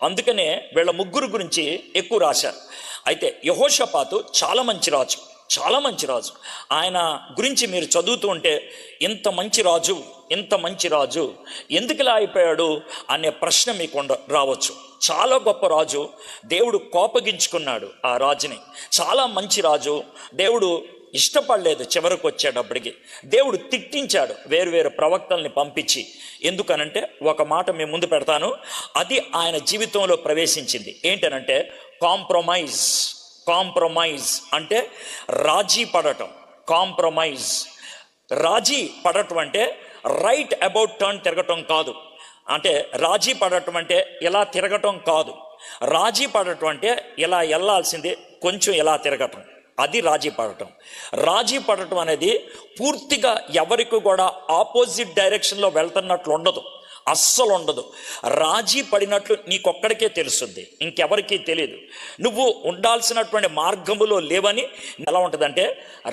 అందుకనే వీళ్ళ ముగ్గురు గురించి ఎక్కువ రాశారు. అయితే యెహోషాపాతు చాలా మంచి రాజు, చాలా మంచి రాజు. ఆయన గురించి మీరు చదువుతూ ఉంటే ఇంత మంచి రాజు ఎందుకు ఇలా అయిపోయాడు అనే ప్రశ్న మీకు రావచ్చు. చాలా గొప్ప రాజు, దేవుడు కోపగించుకున్నాడు ఆ రాజుని. చాలా మంచి రాజు, దేవుడు ఇష్టపడలేదు. చివరికి వచ్చేటప్పటికి దేవుడు తిట్టించాడు వేరు ప్రవక్తల్ని పంపించి. ఎందుకనంటే ఒక మాట మేము ముందు పెడతాను, అది ఆయన జీవితంలో ప్రవేశించింది. ఏంటనంటే కాంప్రమైజ్ అంటే రాజీ పడటం. రాజీ పడటం అంటే రైట్ అబౌట్ టర్న్ తిరగటం కాదు. అంటే రాజీ పడటం అంటే ఇలా తిరగటం కాదు. రాజీ పడటం అంటే ఇలా వెళ్ళాల్సిందే కొంచెం ఇలా తిరగటం, అది రాజీ పడటం అనేది పూర్తిగా ఎవరికి కూడా ఆపోజిట్ డైరెక్షన్లో వెళ్తున్నట్లు ఉండదు, అస్సలు ఉండదు. రాజీ పడినట్లు నీకొక్కడికే తెలుస్తుంది, ఇంకెవరికీ తెలియదు. నువ్వు ఉండాల్సినటువంటి మార్గములో లేవని ఎలా ఉంటుందంటే,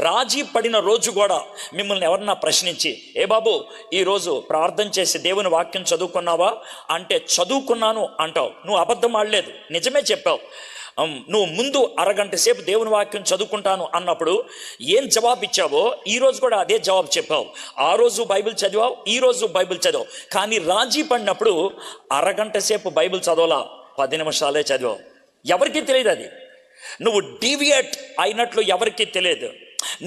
రాజీ పడిన రోజు కూడా మిమ్మల్ని ఎవరన్నా ప్రశ్నించి, ఏ బాబు ఈరోజు ప్రార్థన చేసి దేవుని వాక్యం చదువుకున్నావా అంటే చదువుకున్నాను అంటావు. నువ్వు అబద్ధం ఆడలేదు, నిజమే చెప్పావు. నువ్వు ముందు అరగంట సేపు దేవుని వాక్యం చదువుకుంటాను అన్నప్పుడు ఏం జవాబు ఇచ్చావో ఈరోజు కూడా అదే జవాబు చెప్పావు. ఆ రోజు బైబిల్ చదివావు, ఈరోజు బైబిల్ చదివావు. కానీ రాజీ పడినప్పుడు అరగంట సేపు బైబిల్ చదవలా, 10 నిమిషాలే చదివావు. ఎవరికీ తెలియదు. అది నువ్వు డీవియేట్ అయినట్లు ఎవరికీ తెలియదు.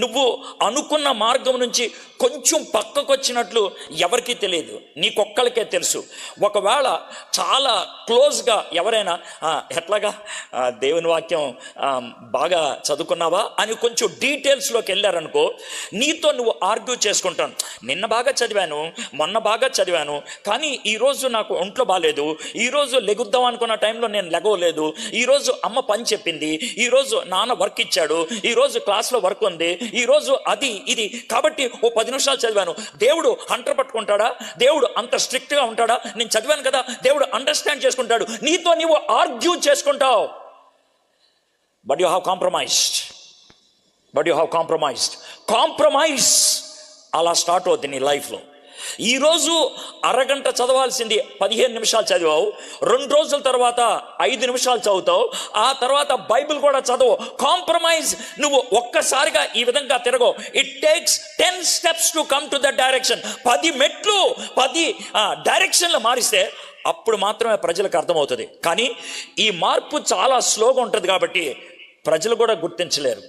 నువ్వు అనుకున్న మార్గం నుంచి కొంచెం పక్కకు వచ్చినట్లు ఎవరికీ తెలియదు, నీకొక్కరికే తెలుసు. ఒకవేళ చాలా క్లోజ్గా ఎవరైనా ఎట్లాగా దేవుని వాక్యం బాగా చదువుకున్నావా అని కొంచెం డీటెయిల్స్లోకి వెళ్ళారనుకో, నీతో నువ్వు ఆర్గ్యూ చేసుకుంటాను. నిన్న బాగా చదివాను, మొన్న బాగా చదివాను, కానీ ఈరోజు నాకు ఒంట్లో బాగాలేదు, ఈరోజు లెగుద్దాం అనుకున్న టైంలో నేను లెగవలేదు, ఈరోజు అమ్మ పని చెప్పింది, ఈరోజు నాన్న వర్క్ ఇచ్చాడు, ఈరోజు క్లాస్లో వర్క్ ఉంది, ఈరోజు అది ఇది, కాబట్టి 10 నిమిషాలు చదివాను. దేవుడు హంటర్ పట్టుకుంటాడా? దేవుడు అంత స్ట్రిక్ట్గా ఉంటాడా? నేను చదివాను కదా, దేవుడు అండర్స్టాండ్ చేసుకుంటాడు. నీతో నీవు ఆర్గ్యూ చేసుకుంటావు. But you have compromised. Compromise అలా స్టార్ట్ అవుతుంది నీ లైఫ్లో. ఈరోజు అరగంట చదవాల్సింది 15 నిమిషాలు చదివావు, 2 రోజుల తర్వాత 5 నిమిషాలు చదువుతావు, ఆ తర్వాత బైబిల్ కూడా చదవు. కాంప్రమైజ్. నువ్వు ఒక్కసారిగా ఈ విధంగా తిరగవు. It takes 10 steps to come to that direction. 10 మెట్లు 10 డైరెక్షన్లు మారిస్తే అప్పుడు మాత్రమే ప్రజలకు అర్థమవుతుంది. కానీ ఈ మార్పు చాలా స్లోగా ఉంటుంది కాబట్టి ప్రజలు కూడా గుర్తించలేరు.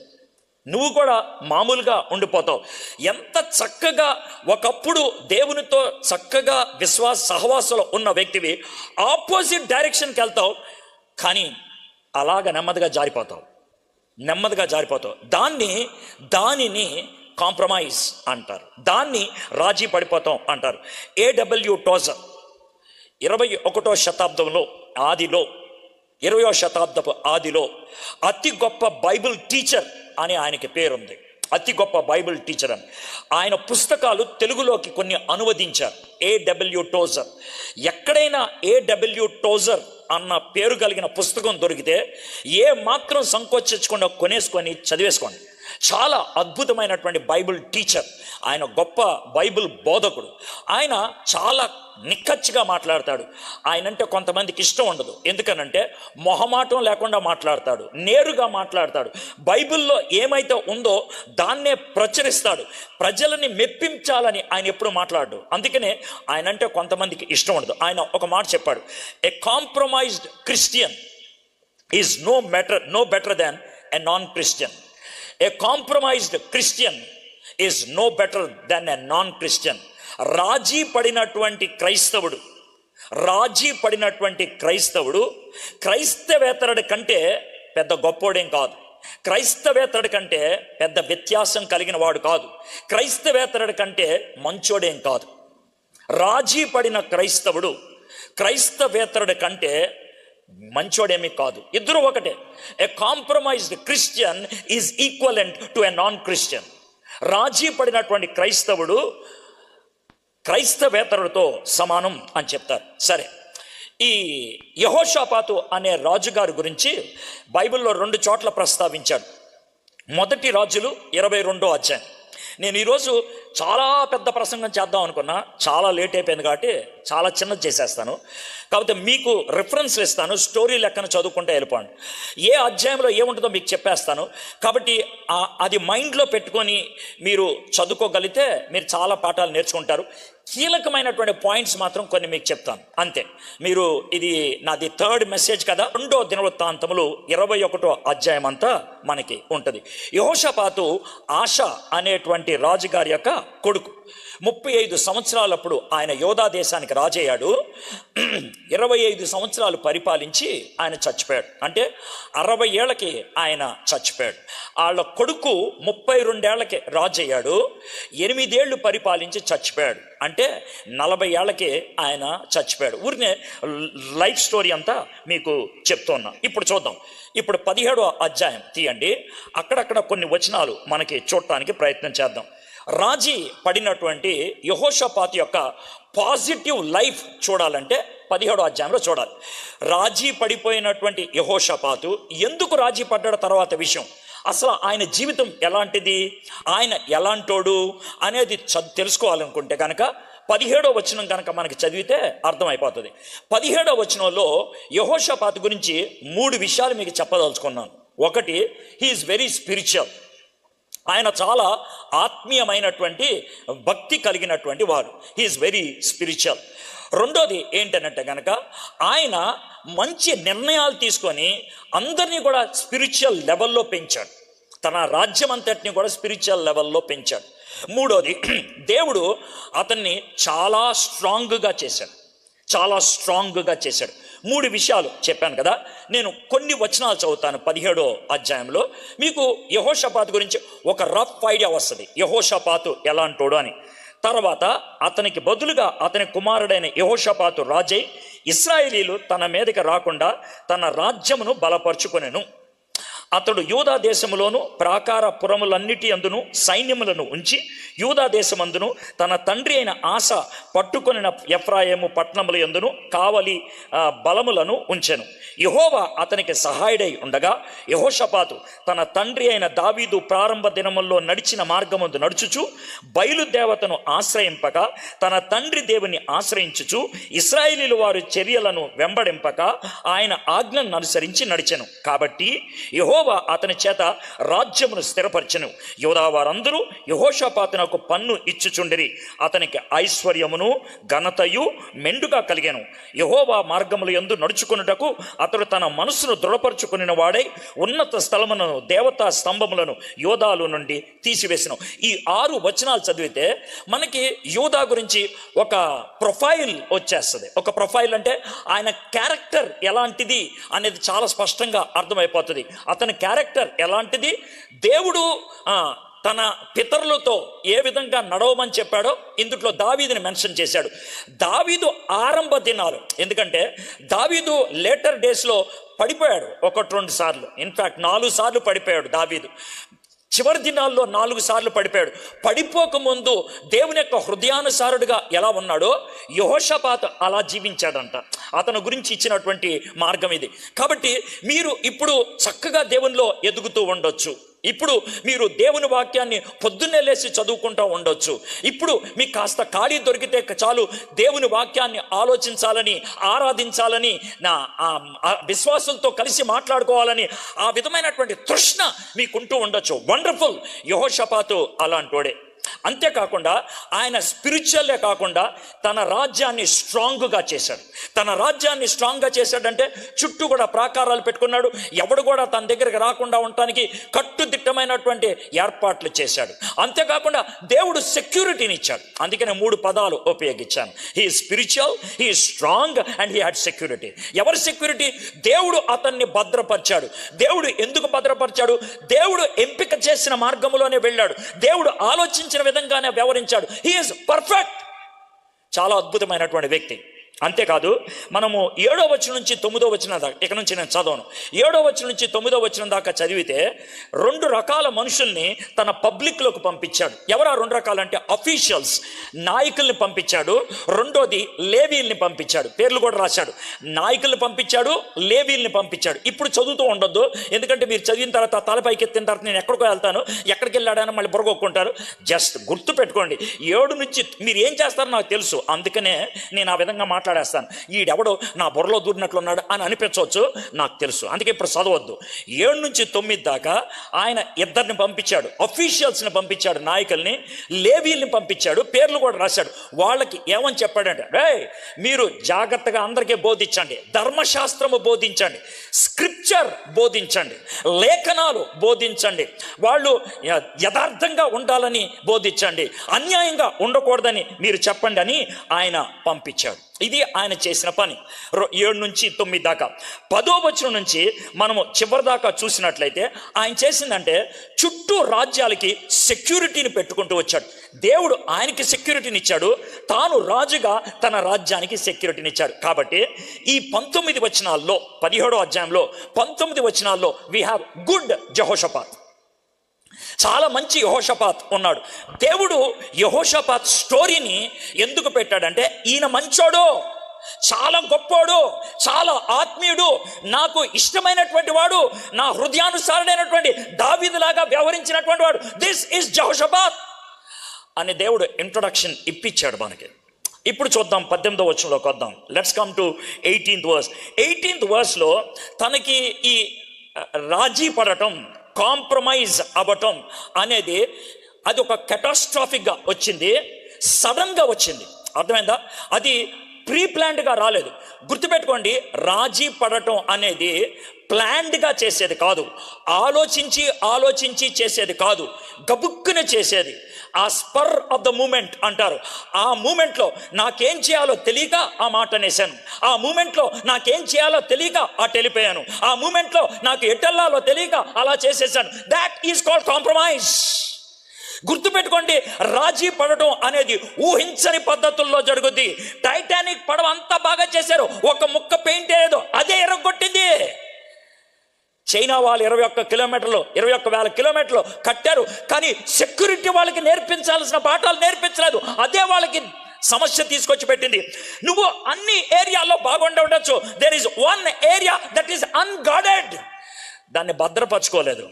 నువ్వు కూడా మామూలుగా ఉండిపోతావు. ఎంత చక్కగా ఒకప్పుడు దేవునితో చక్కగా విశ్వాస సహవాసంలో ఉన్న వ్యక్తివి ఆపోజిట్ డైరెక్షన్కి వెళ్తావు, కానీ అలాగ నెమ్మదిగా జారిపోతావు. దానిని కాంప్రమైజ్ అంటారు, దాన్ని రాజీ పడిపోతాం అంటారు. A.W. టోజర్ 21వ శతాబ్దంలో ఆదిలో 20వ శతాబ్దపు ఆదిలో అతి గొప్ప బైబిల్ టీచర్ అని ఆయనకి పేరుంది. అతి గొప్ప బైబిల్ టీచర్ అని. ఆయన పుస్తకాలు తెలుగులోకి కొన్ని అనువదించారు. A.W. టోజర్. ఎక్కడైనా A.W. టోజర్ అన్న పేరు కలిగిన పుస్తకం దొరికితే ఏ మాత్రం సంకోచించకుండా కొనేసుకొని చదివేసుకోండి. చాలా అద్భుతమైనటువంటి బైబిల్ టీచర్ ఆయన, గొప్ప బైబిల్ బోధకుడు. ఆయన చాలా నిక్కచ్చిగా మాట్లాడతాడు. ఆయనంటే కొంతమందికి ఇష్టం ఉండదు, ఎందుకనంటే మొహమాటం లేకుండా మాట్లాడతాడు, నేరుగా మాట్లాడతాడు. బైబిల్లో ఏమైతే ఉందో దాన్నే ప్రచురిస్తాడు. ప్రజలని మెప్పించాలని ఆయన ఎప్పుడు మాట్లాడు. అందుకనే ఆయనంటే కొంతమందికి ఇష్టం ఉండదు. ఆయన ఒక మాట చెప్పాడు, a compromised Christian is no better than a non Christian. A compromised Christian is no better than a non Christian. రాజీ పడినటువంటి క్రైస్తవుడు క్రైస్తవేతరుడి కంటే పెద్ద గొప్పోడేం కాదు, క్రైస్తవేతరుడి కంటే పెద్ద వ్యత్యాసం కలిగిన వాడు కాదు, క్రైస్తవేతరుడి కంటే మంచోడేం కాదు. రాజీ పడిన క్రైస్తవుడు క్రైస్తవేతరుడి కంటే మంచోడేమీ కాదు, ఇద్దరు ఒకటే. A compromised Christian is equivalent to a non Christian. రాజీ పడినటువంటి క్రైస్తవుడు క్రైస్తవేతరుడితో సమానం అని చెప్తారు. సరే, ఈ యెహోషాపాతు అనే రాజుగారి గురించి బైబిల్లో 2 చోట్ల ప్రస్తావించాడు. మొదటి రాజులు 22వ అధ్యాయం. నేను ఈరోజు చాలా పెద్ద ప్రసంగం చేద్దాం అనుకున్నా, చాలా లేట్ అయిపోయింది కాబట్టి చాలా చిన్నది చేసేస్తాను. కాకపోతే మీకు రిఫరెన్స్లు ఇస్తాను, స్టోరీ లెక్కన చదువుకుంటే వెళ్ళిపోండి. ఏ అధ్యాయంలో ఏముంటుందో మీకు చెప్పేస్తాను. కాబట్టి అది మైండ్లో పెట్టుకొని మీరు చదువుకోగలిగితే మీరు చాలా పాఠాలు నేర్చుకుంటారు. కీలకమైనటువంటి పాయింట్స్ మాత్రం కొన్ని మీకు చెప్తాను అంతే. మీరు ఇది నాది 3rd మెసేజ్ కదా. 2వ దినవృత్తాంతములు 21వ అధ్యాయం అంతా మనకి ఉంటుంది. యెహోషాపాతు ఆష అనేటువంటి రాజుగారి యొక్క కొడుకు. 35 సంవత్సరాలప్పుడు ఆయన యోధా దేశానికి రాజయ్యాడు. 25 సంవత్సరాలు పరిపాలించి ఆయన చచ్చిపోయాడు. అంటే 60 ఏళ్ళకి ఆయన చచ్చిపోయాడు. వాళ్ళ కొడుకు 32 ఏళ్ళకి రాజయ్యాడు. 8 ఏళ్ళు పరిపాలించి చచ్చిపోయాడు. అంటే 40 ఏళ్ళకి ఆయన చచ్చిపోయాడు. ఊరినే లైఫ్ స్టోరీ అంతా మీకు చెప్తున్నా. ఇప్పుడు చూద్దాం. ఇప్పుడు 17వ అధ్యాయం తీయండి. అక్కడక్కడ కొన్ని వచనాలు మనకి చూడటానికి ప్రయత్నం చేద్దాం. రాజీ పడినటువంటి యెహోషాపాతు యొక్క పాజిటివ్ లైఫ్ చూడాలంటే 17వ అధ్యాయంలో చూడాలి. రాజీ పడిపోయినటువంటి యెహోషాపాతు ఎందుకు రాజీ పడ్డాడు తర్వాత విషయం, అసలు ఆయన జీవితం ఎలాంటిది, ఆయన ఎలాంటోడు అనేది తెలుసుకోవాలనుకుంటే కనుక 17వ వచనం కనుక మనకి చదివితే అర్థమైపోతుంది. 17వ వచనంలో యెహోషాపాతు గురించి 3 విషయాలు మీకు చెప్పదలుచుకున్నాను. ఒకటి, హీఈస్ వెరీ స్పిరిచువల్. ఆయన చాలా ఆత్మీయమైనటువంటి భక్తి కలిగినటువంటి వాడు. He is very spiritual. రెండోది ఏంటనంటే కనుక ఆయన మంచి నిర్ణయాలు తీసుకొని అందరినీ కూడా స్పిరిచువల్ లెవెల్లో పెంచాడు. తన రాజ్యం అంతటిని కూడా స్పిరిచువల్ లెవెల్లో పెంచాడు. మూడోది, దేవుడు అతన్ని చాలా స్ట్రాంగ్గా చేశాడు. 3 విషయాలు చెప్పాను కదా. నేను కొన్ని వచనాలు చదువుతాను 17వ అధ్యాయంలో. మీకు యెహోషాపాతు గురించి ఒక రఫ్ ఐడియా వస్తుంది, యెహోషాపాతు ఎలాంటోడు అని. తర్వాత అతనికి బదులుగా అతని కుమారుడైన యెహోషాపాతు రాజై ఇశ్రాయేలీలు తన మీదకి రాకుండా తన రాజ్యమును బలపరుచుకొనెను. అతడు యూదా దేశములోను ప్రాకార పురములన్నిటి అందును సైన్యములను ఉంచి యూదా దేశమందును తన తండ్రి అయిన ఆస పట్టుకొనిన ఎఫ్రాయిము పట్టణముల యందును కావలి బలములను ఉంచెను. యెహోవా అతనికి సహాయుడై ఉండగా యెహోషాపాతు తన తండ్రి అయిన దావీదు ప్రారంభ దినముల్లో నడిచిన మార్గమందు నడుచుచు బయలుదేవతను ఆశ్రయింపక తన తండ్రి దేవుని ఆశ్రయించుచు ఇశ్రాయేలీలు వారి చర్యలను వెంబడింపక ఆయన ఆజ్ఞను అనుసరించి నడిచెను. కాబట్టి యెహోవా అతని చేత రాజ్యమును స్థిరపరచెను. యూదా వారందరూ యెహోషాపాతునకు పన్ను ఇచ్చుచుండిరి. అతనికి ఐశ్వర్యమును ఘనతయు మెండుగా కలిగెను. యెహోవా మార్గముల యందు నడుచుకొనుటకు అతడు తన మనసును దృఢపరచుకుని వాడై ఉన్నత స్థలములను దేవతా స్తంభములను యూదాలో నుండి తీసివేసెను. ఈ 6 వచనాలు చదివితే మనకి యూదా గురించి ఒక ప్రొఫైల్ వచ్చేస్తుంది. ఒక ప్రొఫైల్ అంటే ఆయన క్యారెక్టర్ ఎలాంటిది అనేది చాలా స్పష్టంగా అర్థమైపోతుంది. అతని క్యారెక్టర్ ఎలాంటిది, దేవుడు తన పితరులతో ఏ విధంగా నడవమని చెప్పాడో ఇందులో దావీదుని మెన్షన్ చేశాడు. దావీదు ఆరంభ దినాలు, ఎందుకంటే దావీదు లేటర్ డేస్లో పడిపోయాడు 1-2 సార్లు, ఇన్ఫ్యాక్ట్ 4 సార్లు పడిపోయాడు దావీదు. చివరి దినాల్లో 4 సార్లు పడిపోయాడు. పడిపోకముందు దేవుని యొక్క హృదయానుసారుడుగా ఎలా ఉన్నాడో యెహోషాపాతు అలా జీవించాడంట. అతని గురించి ఇచ్చినటువంటి మార్గం ఇది. కాబట్టి మీరు ఇప్పుడు చక్కగా దేవునిలో ఎదుగుతూ ఉండొచ్చు. ఇప్పుడు మీరు దేవుని వాక్యాన్ని పొద్దున్నే లేచి చదువుకుంటూ ఉండొచ్చు. ఇప్పుడు మీకు కాస్త ఖాళీ దొరికితే చాలు దేవుని వాక్యాన్ని ఆలోచించాలని, ఆరాధించాలని, నా విశ్వాసులతో కలిసి మాట్లాడుకోవాలని ఆ విధమైనటువంటి తృష్ణ మీకుంటూ ఉండొచ్చు. వండర్ఫుల్. యెహోషాపాతు అలాంటోడే. అంతేకాకుండా ఆయన స్పిరిచువల్లే కాకుండా తన రాజ్యాన్ని స్ట్రాంగ్గా చేశాడు. తన రాజ్యాన్ని స్ట్రాంగ్గా చేశాడంటే చుట్టూ కూడా ప్రాకారాలు పెట్టుకున్నాడు. ఎవడు కూడా తన దగ్గరికి రాకుండా ఉండటానికి కట్టుదిట్టమైనటువంటి ఏర్పాట్లు చేశాడు. అంతేకాకుండా దేవుడు సెక్యూరిటీని ఇచ్చాడు. అందుకనే 3 పదాలు ఉపయోగించాను. He spiritual, he strong and he had security. ఎవరి సెక్యూరిటీ? దేవుడు అతన్ని భద్రపరిచాడు. దేవుడు ఎందుకు భద్రపరిచాడు? దేవుడు ఎంపిక చేసిన మార్గంలోనే వెళ్ళాడు. దేవుడు ఆలోచించిన విధంగానే వ్యవహరించాడు. He is perfect. చాలా అద్భుతమైనటువంటి వ్యక్తి. అంతేకాదు మనము 7వ వచనం నుంచి 9వ వచనం దాకా, ఇక నుంచి నేను చదవను, 7వ వచనం నుంచి 9వ వచనం దాకా చదివితే 2 రకాల మనుషుల్ని తన పబ్లిక్లోకి పంపించాడు. ఎవరు ఆ 2 రకాలంటే అఫీషియల్స్, నాయకుల్ని పంపించాడు. రెండోది లేవీల్ని పంపించాడు. పేర్లు కూడా రాశాడు. నాయకుల్ని పంపించాడు, లేవీల్ని పంపించాడు. ఇప్పుడు చదువుతూ ఉండొద్దు, ఎందుకంటే మీరు చదివిన తర్వాత తలపైకి ఎత్తిన తర్వాత నేను ఎక్కడికో వెళ్తాను, ఎక్కడికి వెళ్ళాడని మళ్ళీ బుర్రగొక్కుంటారు. జస్ట్ గుర్తు పెట్టుకోండి, 7 నుంచి మీరు ఏం చేస్తారో నాకు తెలుసు, అందుకనే నేను ఆ విధంగా మాట్లాడేస్తాను. ఈడెవడో నా బుర్రలో దూరినట్లున్నాడు అని అనిపించవచ్చు, నాకు తెలుసు, అందుకే ఇప్పుడు చదవద్దు. 7 నుంచి 9 దాకా ఆయన 2 పంపించాడు, అఫీషియల్స్ని పంపించాడు, నాయకుల్ని, లేవీల్ని పంపించాడు. పేర్లు కూడా రాశాడు. వాళ్ళకి ఏమని చెప్పాడంటే, రే మీరు జాగ్రత్తగా అందరికీ బోధించండి, ధర్మశాస్త్రము బోధించండి, స్క్రిప్చర్ బోధించండి, లేఖనాలు బోధించండి, వాళ్ళు యథార్థంగా ఉండాలని బోధించండి, అన్యాయంగా ఉండకూడదని మీరు చెప్పండి అని ఆయన పంపించాడు. ఇది ఆయన చేసిన పని. 7 నుంచి 9 దాకా. 10వ వచనం నుంచి మనము చివరి దాకా చూసినట్లయితే ఆయన చేసిందంటే చుట్టూ రాజ్యాలకి సెక్యూరిటీని పెట్టుకుంటూ వచ్చాడు. దేవుడు ఆయనకి సెక్యూరిటీని ఇచ్చాడు, తాను రాజుగా తన రాజ్యానికి సెక్యూరిటీని ఇచ్చాడు. కాబట్టి ఈ 19 వచనాల్లో, 17వ అధ్యాయంలో 19 వచనాల్లో వీ హ్యావ్ గుడ్ యెహోషాపాత్. చాలా మంచి యెహోషాపాత్ ఉన్నాడు. దేవుడు యెహోషాపాత్ స్టోరీని ఎందుకు పెట్టాడంటే, ఈయన మంచోడు, చాలా గొప్పోడు, చాలా ఆత్మీయుడు, నాకు ఇష్టమైనటువంటి వాడు, నా హృదయానుసారుడైనటువంటి దావీదులాగా వ్యవహరించినటువంటి వాడు, దిస్ ఇస్ యెహోషాపాత్ అని దేవుడు ఇంట్రొడక్షన్ ఇప్పించాడు మనకి. ఇప్పుడు చూద్దాం, 18వ వచనంలోకి వద్దాం. Let's come to 18th verse. 18th verseలో తనకి ఈ రాజీ పడటం, కాంప్రమైజ్ అవ్వటం అనేది అది ఒక కెటాస్ట్రాఫిక్గా వచ్చింది, సడన్గా వచ్చింది. అర్థమైందా? అది ప్రీ ప్లాన్డ్గా రాలేదు. గుర్తుపెట్టుకోండి, రాజీ పడటం అనేది ప్లాన్డ్గా చేసేది కాదు, ఆలోచించి చేసేది కాదు, గబుక్కున చేసేది. ఆ స్పర్ ఆఫ్ ద మూమెంట్ అంటారు. ఆ మూమెంట్లో నాకేం చేయాలో తెలియక ఆ మాట అనేసాను, ఆ మూమెంట్లో నాకేం చేయాలో తెలియక అటు వెళ్ళిపోయాను, ఆ మూమెంట్లో నాకు ఎటెల్లాలో తెలియక అలా చేసేసాను. That is called compromise. గుర్తుపెట్టుకోండి, రాజీ పడటం అనేది ఊహించని పద్ధతుల్లో జరుగుద్ది. టైటానిక్ పడవ అంతా బాగా చేశారు, ఒక ముక్క పెయింట్ ఏదో అదే ఎరగొట్టింది. చైనా వాళ్ళు 21,000 కిలోమీటర్లు కట్టారు, కానీ సెక్యూరిటీ వాళ్ళకి నేర్పించాల్సిన పాఠాలు నేర్పించలేదు. అదే వాళ్ళకి సమస్య తీసుకొచ్చి పెట్టింది. నువ్వు అన్ని ఏరియాల్లో బాగుండే ఉండొచ్చు, there is one area that is unguarded, దాన్ని భద్రపరచుకోలేదు.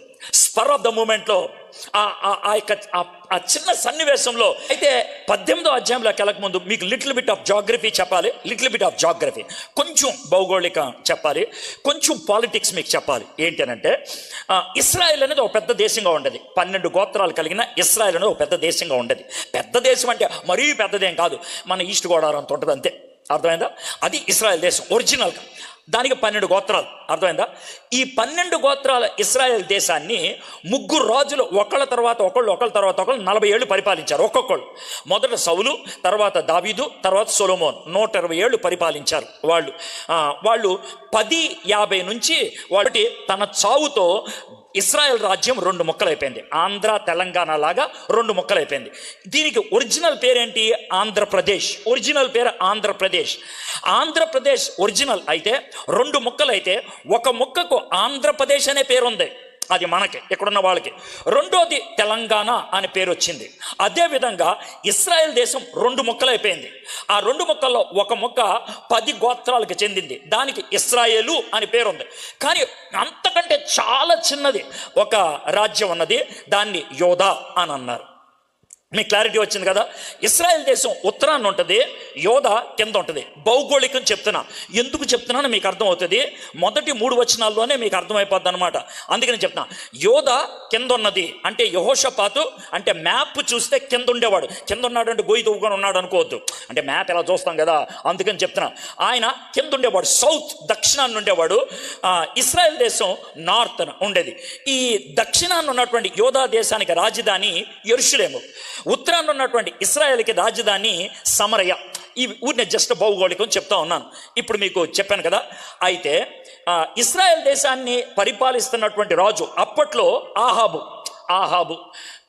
స్పర్ ఆఫ్ ద మూమెంట్లో ఆ చిన్న సన్నివేశంలో అయితే 18వ అధ్యాయంలోకి వెళ్ళక ముందు మీకు లిటిల్ బిట్ ఆఫ్ జాగ్రఫీ చెప్పాలి. కొంచెం భౌగోళిక చెప్పాలి, కొంచెం పాలిటిక్స్ మీకు చెప్పాలి. ఏంటి అనంటే, ఇస్రాయేల్ అనేది ఒక పెద్ద దేశంగా ఉండేది. 12 గోత్రాలు కలిగిన ఇస్రాయేల్ అనేది ఒక పెద్ద దేశంగా ఉండేది. పెద్ద దేశం అంటే మరీ పెద్దదేం కాదు, మన ఈస్ట్ గోదావరి అంత ఉంటుంది అంతే. అర్థమైందా? అది ఇస్రాయేల్ దేశం ఒరిజినల్గా. దానికి 12 గోత్రాలు. అర్థమైందా? ఈ 12 గోత్రాల ఇస్రాయేల్ దేశాన్ని 3 రాజులు ఒకళ్ళ తర్వాత ఒకళ్ళు 40 ఏళ్ళు పరిపాలించారు. ఒక్కొక్కళ్ళు. మొదట సౌలు, తర్వాత దావీదు, తర్వాత సొలొమోన్ 120 ఏళ్ళు పరిపాలించారు వాళ్ళు. 1050 నుంచి వాటి తన చావుతో ఇస్రాయేల్ రాజ్యం 2 ముక్కలైపోయింది. ఆంధ్ర తెలంగాణ లాగా 2 ముక్కలైపోయింది. దీనికి ఒరిజినల్ పేరేంటి? ఆంధ్రప్రదేశ్. ఒరిజినల్ పేరు ఆంధ్రప్రదేశ్. ఆంధ్రప్రదేశ్ ఒరిజినల్ అయితే 2 ముక్కలైతే ఒక ముక్కకు ఆంధ్రప్రదేశ్ అనే పేరు ఉంది, అది మనకి ఇక్కడున్న వాళ్ళకి. రెండోది తెలంగాణ అనే పేరు వచ్చింది. అదేవిధంగా ఇస్రాయేల్ దేశం 2 ముక్కలైపోయింది. ఆ 2 ముక్కల్లో ఒక ముక్క 10 గోత్రాలకు చెందింది, దానికి ఇస్రాయేలు అని పేరుంది. కానీ అంతకంటే చాలా చిన్నది ఒక రాజ్యం ఉన్నది, దాన్ని యోధా అని అన్నారు. మీకు క్లారిటీ వచ్చింది కదా? ఇస్రాయేల్ దేశం ఉత్తరాన్ని ఉంటుంది, యోధా కింద ఉంటుంది. భౌగోళికం చెప్తున్నా, ఎందుకు చెప్తున్నానో మీకు అర్థమవుతుంది. మొదటి 3 వచనాల్లోనే మీకు అర్థమైపోద్ది అనమాట. అందుకని చెప్తున్నా, యోధా కింద ఉన్నది అంటే యెహోషాపాతు అంటే మ్యాప్ చూస్తే కింద ఉండేవాడు. కింద ఉన్నాడు అంటే గొయ్యి తవ్వుకొని ఉన్నాడు అనుకోవద్దు, అంటే మ్యాప్ ఎలా చూస్తాం కదా, అందుకని చెప్తున్నా. ఆయన కింద ఉండేవాడు, సౌత్ దక్షిణాన్ని ఉండేవాడు. ఇస్రాయేల్ దేశం నార్త్ ఉండేది. ఈ దక్షిణాన్ని ఉన్నటువంటి యోధా దేశానికి రాజధాని యెరూషలేము, ఉత్తరాన్ని ఉన్నటువంటి ఇస్రాయేల్కి రాజధాని సమరయ. ఈ ఊరిని జస్ట్ భౌగోళికం చెప్తా ఉన్నాను. ఇప్పుడు మీకు చెప్పాను కదా. అయితే ఇస్రాయేల్ దేశాన్ని పరిపాలిస్తున్నటువంటి రాజు అప్పట్లో ఆహాబు.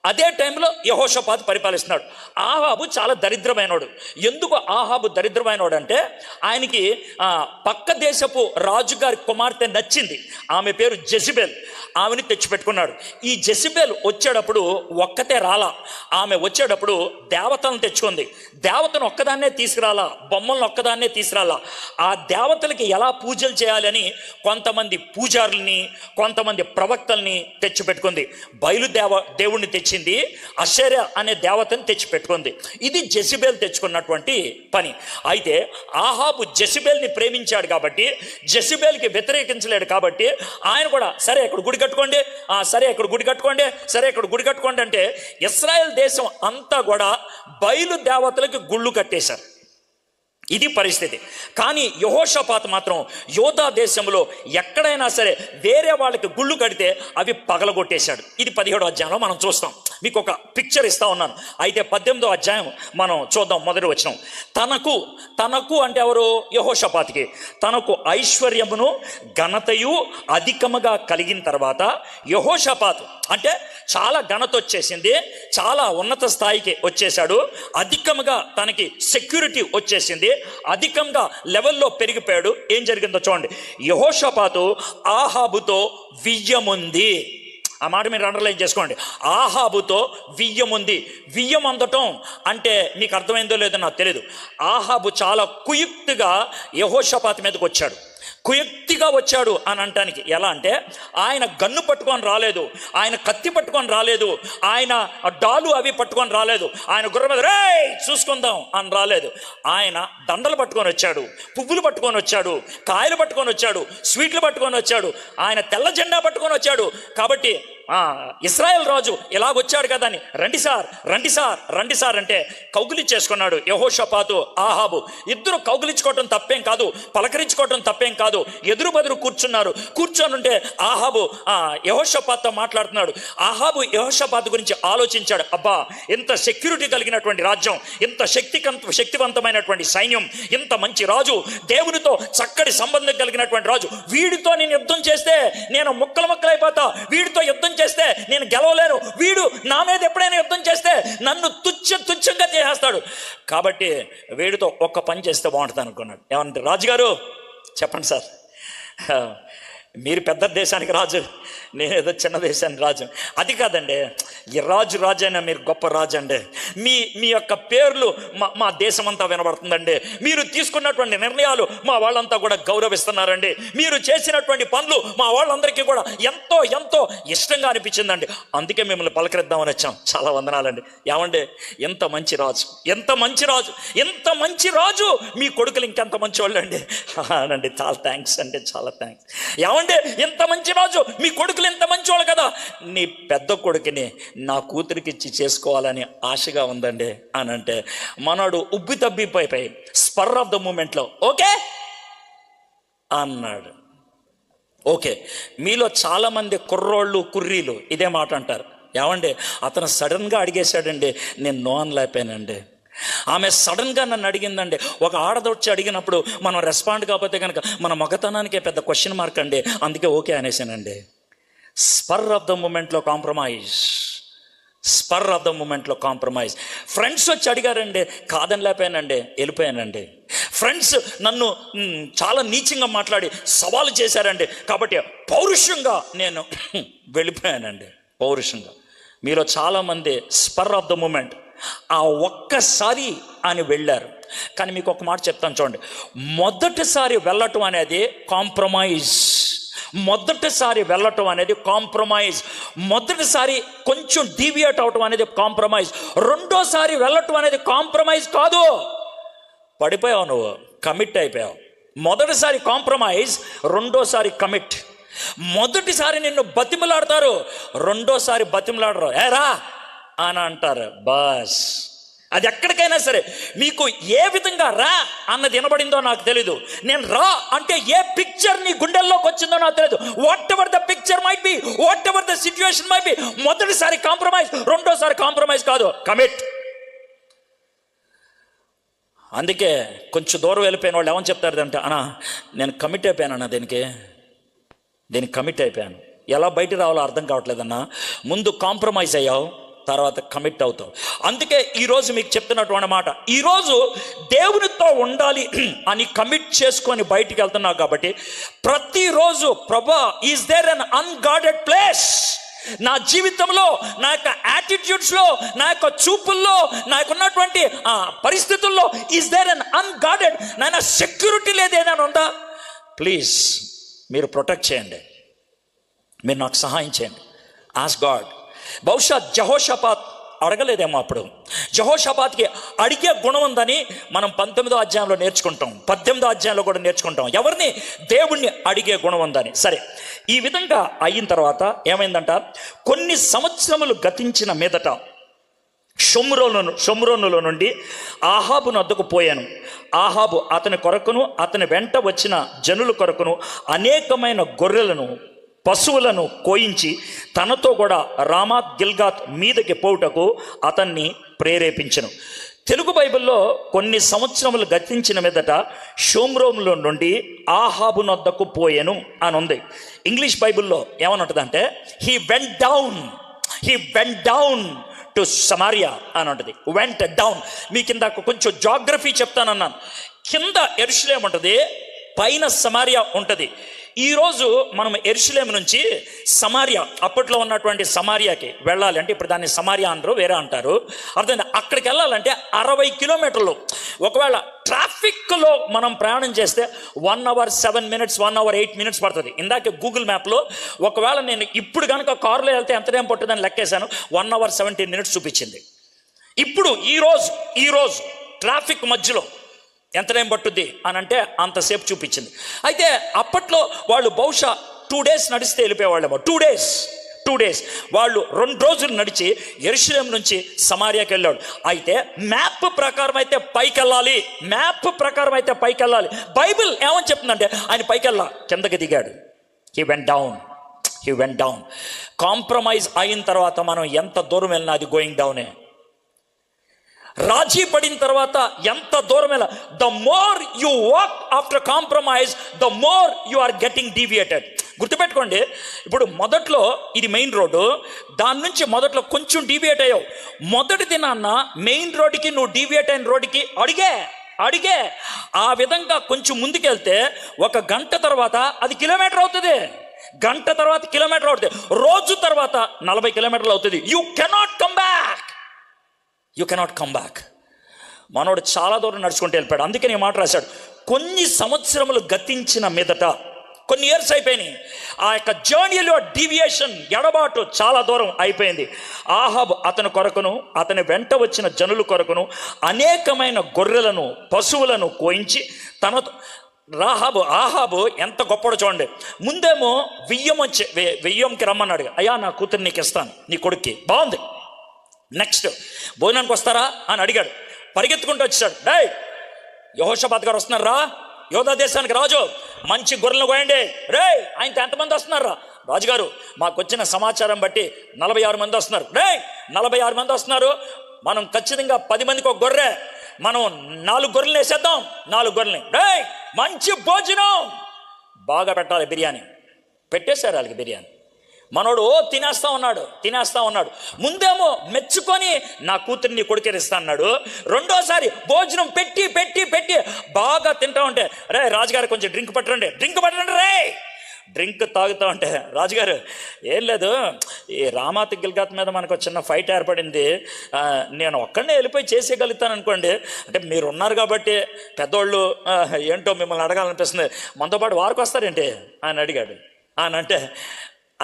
అదే టైంలో యెహోషాపాతు పరిపాలిస్తున్నాడు. ఆహాబు చాలా దరిద్రమైనవాడు. ఎందుకు ఆహాబు దరిద్రమైనవాడు అంటే ఆయనకి పక్క దేశపు రాజుగారి కుమార్తె నచ్చింది. ఆమె పేరు జెసిబెల్. ఆమెని తెచ్చిపెట్టుకున్నాడు. ఈ జెసిబెల్ వచ్చేటప్పుడు ఒక్కతే రాలా. ఆమె వచ్చేటప్పుడు దేవతలను తెచ్చుకుంది. దేవతను ఒక్కదాన్నే తీసుకురాలా, బొమ్మలను ఒక్కదాన్నే తీసుకురాలా. ఆ దేవతలకి ఎలా పూజలు చేయాలని కొంతమంది పూజారుల్ని, కొంతమంది ప్రవక్తల్ని తెచ్చిపెట్టుకుంది. దేవుణ్ణి తెచ్చింది, అషేరా అనే దేవతని తెచ్చిపెట్టుకుంది. ఇది జెసిబెల్ తెచ్చుకున్నటువంటి పని. అయితే ఆహాబు జెసిబెల్ని ప్రేమించాడు కాబట్టి, జెసిబెల్కి వ్యతిరేకించలేడు కాబట్టి ఆయన కూడా సరే ఇక్కడ గుడి కట్టుకోండి, సరే ఇక్కడ గుడి కట్టుకోండి, సరే ఇక్కడ గుడి కట్టుకోండి అంటే ఇశ్రాయేల్ దేశం అంతా కూడా బయలు దేవతలకి గుళ్ళు కట్టేశారు. ఇది పరిస్థితి. కానీ యెహోషాపాతు మాత్రం యోధా దేశంలో ఎక్కడైనా సరే వేరే వాళ్ళకి గుళ్ళు కడితే అవి పగలగొట్టేశాడు. ఇది 17వ అధ్యాయంలో మనం చూస్తాం. మీకు ఒక పిక్చర్ ఇస్తా ఉన్నాను. అయితే 18వ అధ్యాయం మనం చూద్దాం. మొదటి వచనం. తనకు అంటే ఎవరు? యెహోషాపాతుకి తనకు ఐశ్వర్యమును ఘనతయు అధికముగా కలిగిన తర్వాత యెహోషాపాతు అంటే చాలా ఘనత వచ్చేసింది, చాలా ఉన్నత స్థాయికి వచ్చేసాడు, అధికంగా తనకి సెక్యూరిటీ వచ్చేసింది, అధికంగా లెవెల్లో పెరిగిపోయాడు. ఏం జరిగిందో చూడండి. యెహోషాపాతు ఆహాబుతో వియ్యముంది. ఆ మాట మీరు అండర్లైన్ చేసుకోండి. ఆహాబుతో వియ్యముంది. వియ్యం అందటం అంటే మీకు అర్థమైందో లేదో నాకు తెలియదు. ఆహాబు చాలా కుయుక్తిగా యెహోషాపాతు మీదకి వచ్చాడు. కుయుక్తిగా వచ్చాడు అని అంటానికి ఎలా అంటే ఆయన గన్ను పట్టుకొని రాలేదు, ఆయన కత్తి పట్టుకొని రాలేదు, ఆయన డాలు అవి పట్టుకొని రాలేదు, ఆయన గుర్ర మీద రే చూసుకుందాం అని రాలేదు. ఆయన దండలు పట్టుకొని వచ్చాడు, పువ్వులు పట్టుకొని వచ్చాడు, కాయలు పట్టుకొని వచ్చాడు, స్వీట్లు పట్టుకొని వచ్చాడు, ఆయన తెల్ల జెండా పట్టుకొని వచ్చాడు. కాబట్టి ఇశ్రాయేల్ రాజు ఇలాగొచ్చాడు కదా అని రండి సార్ రండి సార్ రండి సార్ అంటే కౌగిలించేసుకున్నాడు యెహోషాపాతు, ఆహాబు. ఇద్దరు కౌగిలించుకోవటం తప్పేం కాదు, పలకరించుకోవటం తప్పేం కాదు. ఎదురు బదురు కూర్చున్నారు. కూర్చొని ఉంటే ఆహాబు యెహోషాపాతుతో మాట్లాడుతున్నాడు. ఆహాబు యెహోషాపాతు గురించి ఆలోచించాడు. అబ్బా, ఇంత సెక్యూరిటీ కలిగినటువంటి రాజ్యం, ఇంత శక్తివంతమైనటువంటి సైన్యం, ఇంత మంచి రాజు, దేవునితో చక్కటి సంబంధం కలిగినటువంటి రాజు, వీడితో నేను యుద్ధం చేస్తే నేను ముక్కలైపోతా, వీడితో యుద్ధం చేస్తే నేను గెలవలేను, వీడు నా మీద ఎప్పుడైనా యుద్ధం చేస్తే నన్ను తుచ్చంగా చేసేస్తాడు. కాబట్టి వీడితో ఒక్క పని చేస్తే బాగుంటుంది అనుకున్నాడు. ఏమంటే రాజుగారు చెప్పండి సార్, మీరు పెద్ద దేశానికి రాజు, నేనేదో చిన్న దేశానికి రాజు. అది కాదండి, ఈ రాజు అయినా మీరు గొప్ప రాజు అండి. మీ యొక్క పేర్లు మా దేశం అంతా వినబడుతుందండి. మీరు తీసుకున్నటువంటి నిర్ణయాలు మా వాళ్ళంతా కూడా గౌరవిస్తున్నారండి. మీరు చేసినటువంటి పనులు మా వాళ్ళందరికీ కూడా ఎంతో ఎంతో ఇష్టంగా అనిపించిందండి. అందుకే మిమ్మల్ని పలకరిద్దామని వచ్చాం. చాలా వందనాలండి. ఏమండి, ఎంత మంచి రాజు, ఎంత మంచి రాజు, ఎంత మంచి రాజు. మీ కొడుకులు ఇంకెంత మంచి వాళ్ళు అండి అనండి. చాలా థ్యాంక్స్ అండి, చాలా థ్యాంక్స్. ఏమండి, ఎంత మంచి రాజు, మీ కొడుకులు ఎంత మంచోళ్ళు కదా. నీ పెద్ద కొడుకుని నా కూతురికి ఇచ్చి చేసుకోవాలని ఆశగా ఉందండి అని అంటే మనోడు ఉబ్బి తబ్బిపోయి స్పర్ ఆఫ్ ద మూమెంట్లో ఓకే అన్నాడు. ఓకే, మీలో చాలామంది కుర్రీలు ఇదే మాట అంటారు. ఏమండి, అతను సడన్గా అడిగేశాడండి, నేను నో అనలేకపోయానండి. ఆమె సడన్గా నన్ను అడిగిందండి. ఒక ఆడదొచ్చి అడిగినప్పుడు మనం రెస్పాండ్ కాకపోతే కనుక మన మగతనానికే పెద్ద క్వశ్చన్ మార్క్ అండి. అందుకే ఓకే అనేసానండి. స్పర్ ఆఫ్ ద మూమెంట్లో కాంప్రమైజ్, స్పర్ ఆఫ్ ద మూమెంట్లో కాంప్రమైజ్. ఫ్రెండ్స్ వచ్చి అడిగారండి, కాదని లేకపోయానండి, వెళ్ళిపోయానండి. ఫ్రెండ్స్ నన్ను చాలా నీచంగా మాట్లాడి సవాలు చేశారండి, కాబట్టి పౌరుషంగా నేను వెళ్ళిపోయానండి. పౌరుషంగా. మీలో చాలామంది స్పర్ ఆఫ్ ద మూమెంట్, ఆ ఒక్కసారి అని వెళ్ళారు. కానీ మీకు ఒక మాట చెప్తాను చూడండి, మొదటిసారి వెళ్ళటం అనేది కాంప్రమైజ్. మొదటిసారి వెళ్ళటం అనేది కాంప్రమైజ్. మొదటిసారి కొంచెం డీవియేట్ అవటం అనేది కాంప్రమైజ్. రెండోసారి వెళ్ళటం అనేది కాంప్రమైజ్ కాదు. పడిపోయావు, నువ్వు కమిట్ అయిపోయావు. మొదటిసారి కాంప్రమైజ్, రెండోసారి కమిట్. మొదటిసారి నిన్ను బతిమలాడతారు, రెండోసారి బతిమలాడరు. ఏరా అని అంటారు. బస్ అది ఎక్కడికైనా సరే మీకు ఏ విధంగా రా అన్నది వినబడిందో నాకు తెలీదు. నేను రా అంటే ఏ పిక్చర్ నీ గుండెల్లోకి వచ్చిందో నాకు తెలియదు. What ever the picture might be, what ever the situation might be, మొదటిసారి కాంప్రమైజ్, రెండోసారి కాంప్రమైజ్ కాదు, కమిట్. అందుకే కొంచెం దూరం వెళ్ళిపోయిన వాళ్ళు ఏమని చెప్తారు అంటే, అన్నా నేను కమిట్ అయిపోయాను అన్న, దీనికి కమిట్ అయిపోయాను. ఎలా బయట రావాలో అర్థం కావట్లేదన్నా. ముందు కాంప్రమైజ్ అయ్యావు, తర్వాత కమిట్ అవుతావు. అందుకే ఈరోజు మీకు చెప్తున్నటువంటి మాట, ఈరోజు దేవునితో ఉండాలి అని కమిట్ చేసుకొని బయటికి వెళ్తున్నావు కాబట్టి ప్రతిరోజు ప్రభా, is there an unguarded place నా జీవితంలో, నా యొక్క యాటిట్యూడ్స్లో, నా యొక్క చూపుల్లో, నాకున్నటువంటి పరిస్థితుల్లో, ఈజ్ దేర్ అన్ అన్గార్డెడ్, నాయన సెక్యూరిటీ లేదు ఏదైనా ఉందా? ప్లీజ్ మీరు ప్రొటెక్ట్ చేయండి, మీరు నాకు సహాయం చేయండి. Ask God. బహుశా యెహోషాపాత్ అడగలేదేమో అప్పుడు. యెహోషాపాత్కి అడిగే గుణం ఉందని మనం 19వ అధ్యాయంలో నేర్చుకుంటాం, 18వ అధ్యాయంలో కూడా నేర్చుకుంటాం. ఎవరిని? దేవుణ్ణి అడిగే గుణం ఉందని. సరే, ఈ విధంగా అయిన తర్వాత ఏమైందంట, కొన్ని సంవత్సరములు గతించిన మీదట షోమ్రోనులో నుండి ఆహాబు నద్దకు పోయాను. ఆహాబు అతని కొరకును అతని వెంట వచ్చిన జనుల కొరకును అనేకమైన గొర్రెలను పశువులను కోయించి తనతో కూడా రామాత్ గిల్గాత్ మీదకి పోవుటకు అతన్ని ప్రేరేపించను. తెలుగు బైబిల్లో కొన్ని సంవత్సరములు గతించిన మీదట షోమ్రోనులో నుండి ఆహాబు నొద్దకు పోయెను అని ఉంది. ఇంగ్లీష్ బైబిల్లో ఏమనుంటుందంటే he went down to Samaria అని ఉంటుంది. Vent down. మీ కింద కొంచెం జాగ్రఫీ చెప్తానన్నాను. కింద యెరూషలేము ఉంటుంది, పైన సమారియా ఉంటుంది. ఈరోజు మనం యెరూషలేము నుంచి సమారియా, అప్పట్లో ఉన్నటువంటి సమారియాకి వెళ్ళాలి అంటే, ఇప్పుడు దాన్ని సమారియా అనరు, వేరే అంటారు, అర్థమైంది. అక్కడికి వెళ్ళాలంటే 60 కిలోమీటర్లు. ఒకవేళ ట్రాఫిక్లో మనం ప్రయాణం చేస్తే 1 hour 7 minutes, 1 hour 8 minutes పడుతుంది. ఇందాక గూగుల్ మ్యాప్లో ఒకవేళ నేను ఇప్పుడు కనుక కారులో వెళ్తే ఎంత టైం పడుతుందని లెక్కేశాను, 1 hour 17 minutes చూపించింది. ఇప్పుడు ఈరోజు ట్రాఫిక్ మధ్యలో ఎంత టైం పట్టుద్ది అని అంటే అంతసేపు చూపించింది. అయితే అప్పట్లో వాళ్ళు బహుశా 2 days నడిస్తే వెళ్ళిపోయేవాళ్ళేమో. 2 days వాళ్ళు 2 రోజులు నడిచి యెరూషలేము నుంచి సమారియాకి వెళ్ళాడు. అయితే మ్యాప్ ప్రకారం అయితే పైకి వెళ్ళాలి. బైబిల్ ఏమని చెప్తుందంటే ఆయన పైకి వెళ్ళా, కిందకి దిగాడు. He went down. కాంప్రమైజ్ అయిన తర్వాత మనం ఎంత దూరం వెళ్ళినా అది గోయింగ్ డౌనే. రాజీ పడిన తర్వాత ఎంత దూరం వెళ్ళా, the more you walk after compromise, the more you are getting deviated. గుర్తుపెట్టుకోండి, ఇప్పుడు మొదట్లో ఇది మెయిన్ రోడ్డు, దాని నుంచి మొదట్లో కొంచెం డీవియేట్ అయ్యావు. మొదటి దినాన్న మెయిన్ రోడ్డుకి నువ్వు డీవియేట్ అయిన రోడ్డుకి అడిగే ఆ విధంగా కొంచెం ముందుకెళ్తే 1 గంట తర్వాత అది కిలోమీటర్ అవుతుంది, గంట తర్వాత కిలోమీటర్ అవుతుంది, రోజు తర్వాత 40 కిలోమీటర్లు అవుతుంది. You cannot come back. మనోడు చాలా దూరం నడుచుకుంటూ వెళ్ళిపోయాడు. అందుకని ఈ మాట రాశాడు, కొన్ని సంవత్సరములు గతించిన మీదట, కొన్ని ఇయర్స్ అయిపోయినాయి, ఆ యొక్క జర్నీలో డీవియేషన్, ఎడబాటు చాలా దూరం అయిపోయింది. ఆహాబు అతని కొరకును అతని వెంట వచ్చిన జనుల కొరకును అనేకమైన గొర్రెలను పశువులను కోయించి తనతో ఆహాబు ఎంత గొప్పడో చూడండి. ముందేమో వెయ్యంకి రమ్మన్నాడు. అయ్యా, నా కూతురు నీకు ఇస్తాను, నీ కొడుక్కి, బాగుంది. నెక్స్ట్ భోజనానికి వస్తారా అని అడిగాడు. పరిగెత్తుకుంటూ వచ్చాడు. డై, యెహోషాపాత్ గారు వస్తున్నారా, యోధా దేశానికి రాజు, మంచి గొర్రెలను కోయండి. రే, ఆయనతో ఎంతమంది వస్తున్నారా? రాజుగారు, మాకు వచ్చిన సమాచారం బట్టి 46 మంది వస్తున్నారు. రే, 46 మంది వస్తున్నారు, మనం ఖచ్చితంగా 10 మందికి ఒక గొర్రె, మనం 4 గొర్రెలు వేసేద్దాం, 4 గొర్రెల్ని. రే, మంచి భోజనం బాగా పెట్టాలి. బిర్యానీ పెట్టేశారు వాళ్ళకి. బిర్యానీ మనోడు తినేస్తా ఉన్నాడు. ముందేమో మెచ్చుకొని నా కూతుర్ని కొడుకేరిస్తా అన్నాడు. రెండోసారి భోజనం పెట్టి బాగా తింటా ఉంటే, రే రాజుగారు కొంచెం డ్రింక్ పట్టండి రే. డ్రింక్ తాగుతూ ఉంటే, రాజుగారు ఏం లేదు, ఈ రామాత్ గిల్గాత్ మీద మనకు చిన్న ఫైట్ ఏర్పడింది, నేను ఒక్కడనే వెళ్ళిపోయి చేసేయగలుగుతాను అనుకోండి, అంటే మీరు ఉన్నారు కాబట్టి పెద్దోళ్ళు ఏంటో మిమ్మల్ని అడగాలనిపిస్తుంది, మనతో పాటు వారికి వస్తారేంటి అని అడిగాడు. అని అంటే,